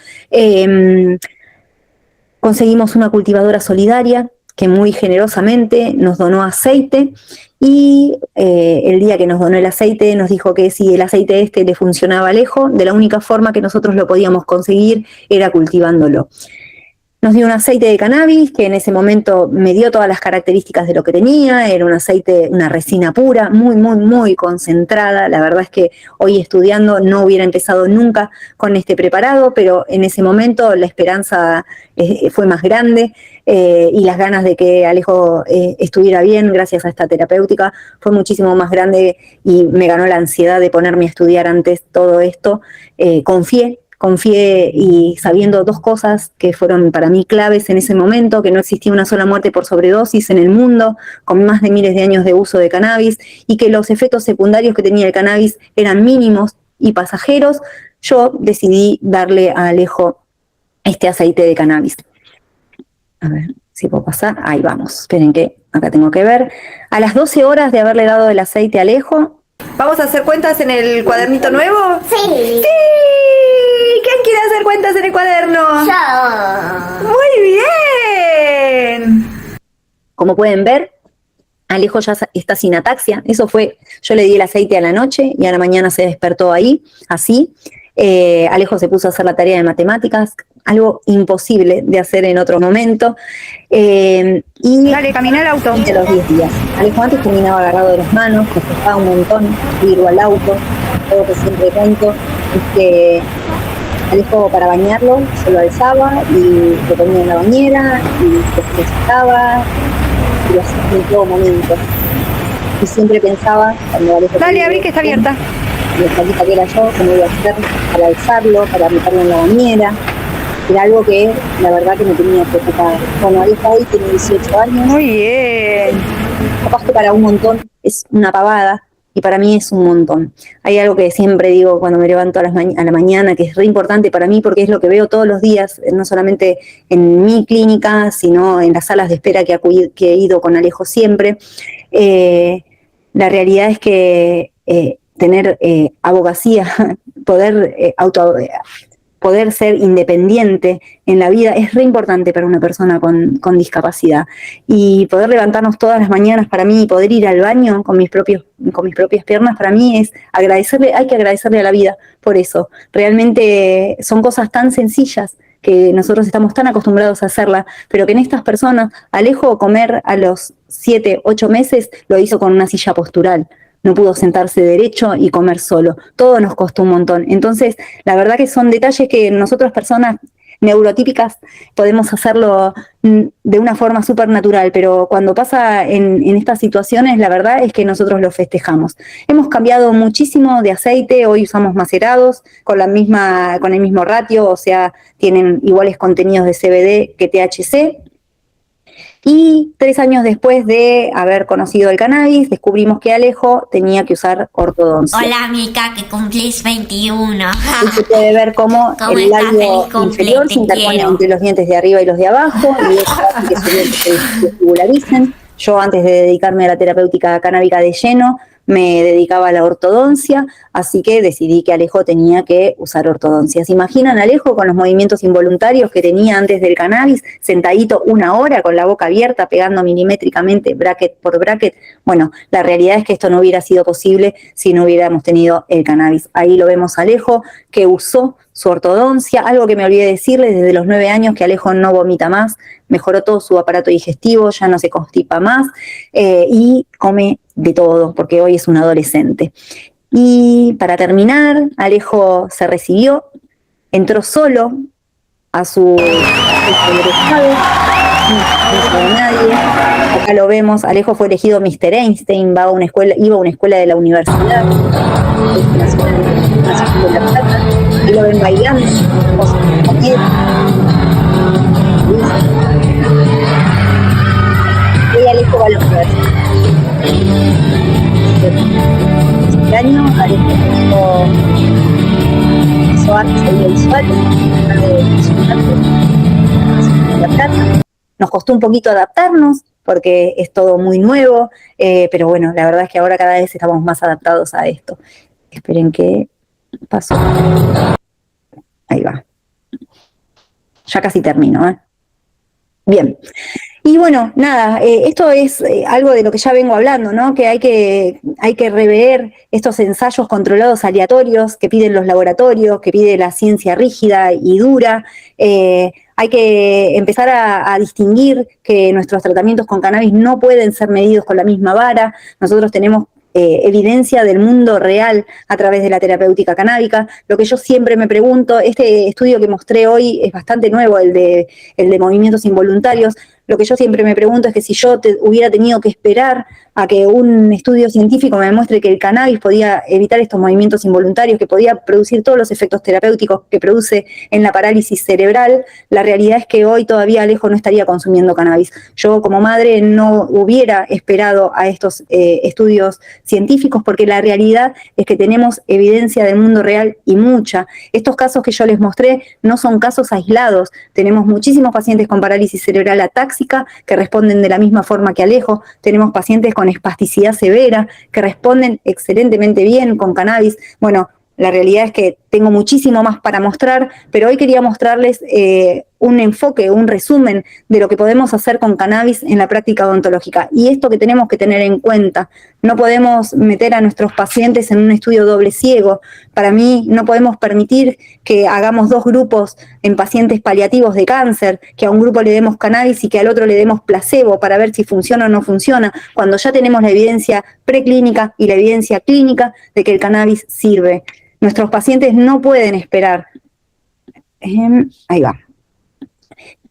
Conseguimos una cultivadora solidaria que muy generosamente nos donó aceite y el día que nos donó el aceite nos dijo que si el aceite le funcionaba a Alejo, de la única forma que nosotros lo podíamos conseguir era cultivándolo. Nos dio un aceite de cannabis que en ese momento me dio todas las características de lo que tenía, era un aceite, una resina pura, muy, muy, muy concentrada. La verdad es que hoy estudiando no hubiera empezado nunca con este preparado, pero en ese momento la esperanza fue más grande y las ganas de que Alejo estuviera bien gracias a esta terapéutica fue muchísimo más grande y me ganó la ansiedad de ponerme a estudiar antes todo esto. Confié y sabiendo dos cosas que fueron para mí claves en ese momento, que no existía una sola muerte por sobredosis en el mundo, con más de miles de años de uso de cannabis, y que los efectos secundarios que tenía el cannabis eran mínimos y pasajeros. Yo decidí darle a Alejo este aceite de cannabis. A ver si puedo pasar. Ahí vamos. Esperen que acá tengo que ver. A las 12 horas de haberle dado el aceite a Alejo, ¿vamos a hacer cuentas en el cuadernito nuevo? Sí. ¡Sí! ¿Quién quiere hacer cuentas en el cuaderno? Yo. ¡Muy bien! Como pueden ver, Alejo ya está sin ataxia. Eso fue, yo le di el aceite a la noche y a la mañana se despertó ahí, así. Alejo se puso a hacer la tarea de matemáticas, algo imposible de hacer en otro momento. Y Dale, camina al auto. de los 10 días. Alejo antes caminaba agarrado de las manos, que costaba un montón ir al auto. Algo que siempre cuento es que Alejo, para bañarlo, se lo alzaba y lo ponía en la bañera y se sacaba y lo hacía en todo momento. Y siempre pensaba, cuando Alejo... Dale, abrí que está abierta. La chiquita que era yo, cómo iba a hacer para alzarlo, para meterlo en la bañera. Era algo que la verdad que me tenía preocupada. Bueno, Alejo hoy tiene 18 años. Muy bien. Capaz que para un montón es una pavada, y para mí es un montón. Hay algo que siempre digo cuando me levanto a la mañana, que es re importante para mí porque es lo que veo todos los días, no solamente en mi clínica, sino en las salas de espera que he ido con Alejo siempre. La realidad es que tener abogacía, poder ser independiente en la vida es re importante para una persona con discapacidad. Y poder levantarnos todas las mañanas para mí y poder ir al baño con mis propias piernas, para mí es hay que agradecerle a la vida por eso. Realmente son cosas tan sencillas que nosotros estamos tan acostumbrados a hacerla, pero que en estas personas, Alejo comer a los 7, 8 meses lo hizo con una silla postural. No pudo sentarse derecho y comer solo. Todo nos costó un montón. Entonces, la verdad que son detalles que nosotras personas neurotípicas podemos hacerlo de una forma súper natural, pero cuando pasa en estas situaciones, la verdad es que nosotros lo festejamos. Hemos cambiado muchísimo de aceite, hoy usamos macerados con el mismo ratio, o sea, tienen iguales contenidos de CBD que THC. Y 3 años después de haber conocido el cannabis, descubrimos que Alejo tenía que usar ortodoncia. Hola, Mica, que cumplís 21. Y se puede ver cómo ¿Cómo el estás? labio Feliz cumple, inferior te se interpone quiero. entre los dientes de arriba y los de abajo, y eso hace que sus dientes se vestibularicen. Yo, antes de dedicarme a la terapéutica canábica de lleno, me dedicaba a la ortodoncia, así que decidí que Alejo tenía que usar ortodoncia. ¿Se imaginan a Alejo con los movimientos involuntarios que tenía antes del cannabis, sentadito 1 hora con la boca abierta, pegando milimétricamente bracket por bracket? Bueno, la realidad es que esto no hubiera sido posible si no hubiéramos tenido el cannabis. Ahí lo vemos a Alejo, que usó su ortodoncia. Algo que me olvidé decirles, desde los 9 años que Alejo no vomita más, mejoró todo su aparato digestivo, ya no se constipa más y come de todo, porque hoy es un adolescente. Y para terminar, Alejo se recibió, entró solo a su egresado, no sabe nadie. Acá lo vemos, Alejo fue elegido Mr. Einstein, iba a una escuela de la universidad, Nacional de La Plata. Ahí lo ven bailando, Hoy Alejo Palo, a ver. Este año haré SOAT, el SOAT, nos costó un poquito adaptarnos porque es todo muy nuevo, pero bueno, la verdad es que ahora cada vez estamos más adaptados a esto. Esperen que pasó. Ahí va. Ya casi termino, ¿eh? Bien. Y bueno, nada, esto es algo de lo que ya vengo hablando, ¿no? Que hay que rever estos ensayos controlados aleatorios que piden los laboratorios, que pide la ciencia rígida y dura. Hay que empezar a distinguir que nuestros tratamientos con cannabis no pueden ser medidos con la misma vara. Nosotros tenemos evidencia del mundo real a través de la terapéutica canábica. Lo que yo siempre me pregunto, este estudio que mostré hoy es bastante nuevo, el de movimientos involuntarios. Lo que yo siempre me pregunto es que si yo hubiera tenido que esperar a que un estudio científico me demuestre que el cannabis podía evitar estos movimientos involuntarios, que podía producir todos los efectos terapéuticos que produce en la parálisis cerebral, la realidad es que hoy todavía Alejo no estaría consumiendo cannabis. Yo como madre no hubiera esperado a estos estudios científicos porque la realidad es que tenemos evidencia del mundo real y mucha. Estos casos que yo les mostré no son casos aislados. Tenemos muchísimos pacientes con parálisis cerebral atáxica que responden de la misma forma que Alejo. Tenemos pacientes con espasticidad severa que responden excelentemente bien con cannabis. Bueno, la realidad es que tengo muchísimo más para mostrar, pero hoy quería mostrarles un enfoque, un resumen de lo que podemos hacer con cannabis en la práctica odontológica. Y esto que tenemos que tener en cuenta, no podemos meter a nuestros pacientes en un estudio doble ciego. Para mí no podemos permitir que hagamos dos grupos en pacientes paliativos de cáncer, que a un grupo le demos cannabis y que al otro le demos placebo para ver si funciona o no funciona, cuando ya tenemos la evidencia preclínica y la evidencia clínica de que el cannabis sirve. Nuestros pacientes no pueden esperar. Ahí va.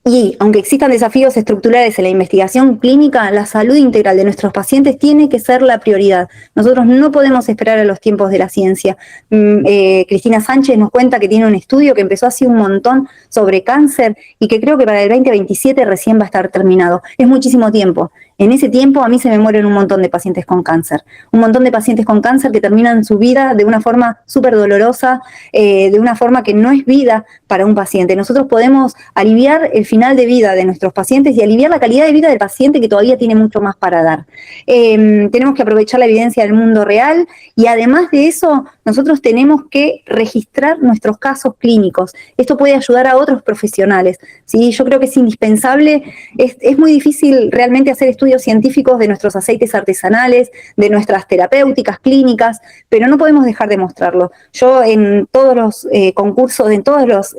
Y aunque existan desafíos estructurales en la investigación clínica, la salud integral de nuestros pacientes tiene que ser la prioridad. Nosotros no podemos esperar a los tiempos de la ciencia. Cristina Sánchez nos cuenta que tiene un estudio que empezó hace un montón sobre cáncer y que creo que para el 2027 recién va a estar terminado. Es muchísimo tiempo. En ese tiempo a mí se me mueren un montón de pacientes con cáncer. Un montón de pacientes con cáncer que terminan su vida de una forma súper dolorosa, de una forma que no es vida para un paciente. Nosotros podemos aliviar el final de vida de nuestros pacientes y aliviar la calidad de vida del paciente que todavía tiene mucho más para dar. Tenemos que aprovechar la evidencia del mundo real y además de eso, nosotros tenemos que registrar nuestros casos clínicos. Esto puede ayudar a otros profesionales, ¿sí? Yo creo que es indispensable, es muy difícil realmente hacer estudios científicos de nuestros aceites artesanales, de nuestras terapéuticas clínicas, pero no podemos dejar de mostrarlo. Yo en todos los concursos, en todos los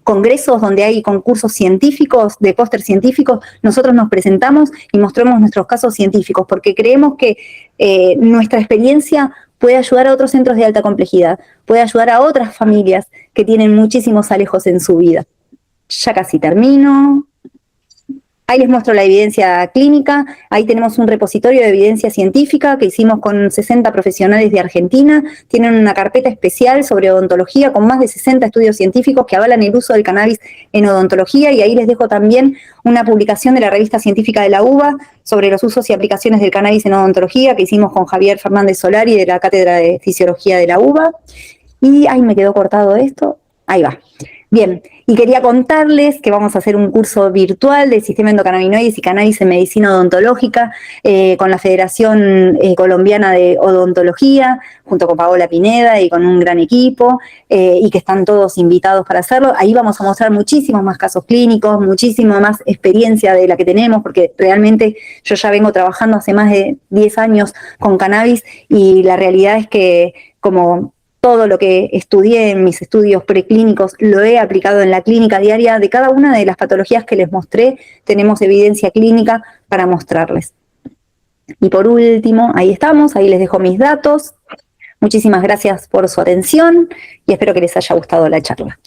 congresos donde hay concursos científicos, de póster científicos, nosotros nos presentamos y mostramos nuestros casos científicos, porque creemos que nuestra experiencia puede ayudar a otros centros de alta complejidad, puede ayudar a otras familias que tienen muchísimos alejos en su vida. Ya casi termino. Ahí les muestro la evidencia clínica, ahí tenemos un repositorio de evidencia científica que hicimos con 60 profesionales de Argentina, tienen una carpeta especial sobre odontología con más de 60 estudios científicos que avalan el uso del cannabis en odontología y ahí les dejo también una publicación de la revista científica de la UBA sobre los usos y aplicaciones del cannabis en odontología que hicimos con Javier Fernández Solari de la Cátedra de Fisiología de la UBA. Y ahí me quedó cortado esto, ahí va. Bien, y quería contarles que vamos a hacer un curso virtual del sistema endocannabinoides y cannabis en medicina odontológica con la Federación Colombiana de Odontología, junto con Paola Pineda y con un gran equipo, y que están todos invitados para hacerlo. Ahí vamos a mostrar muchísimos más casos clínicos, muchísima más experiencia de la que tenemos, porque realmente yo ya vengo trabajando hace más de 10 años con cannabis y la realidad es que como todo lo que estudié en mis estudios preclínicos lo he aplicado en la clínica diaria. De cada una de las patologías que les mostré, tenemos evidencia clínica para mostrarles. Y por último, ahí estamos, ahí les dejo mis datos. Muchísimas gracias por su atención y espero que les haya gustado la charla.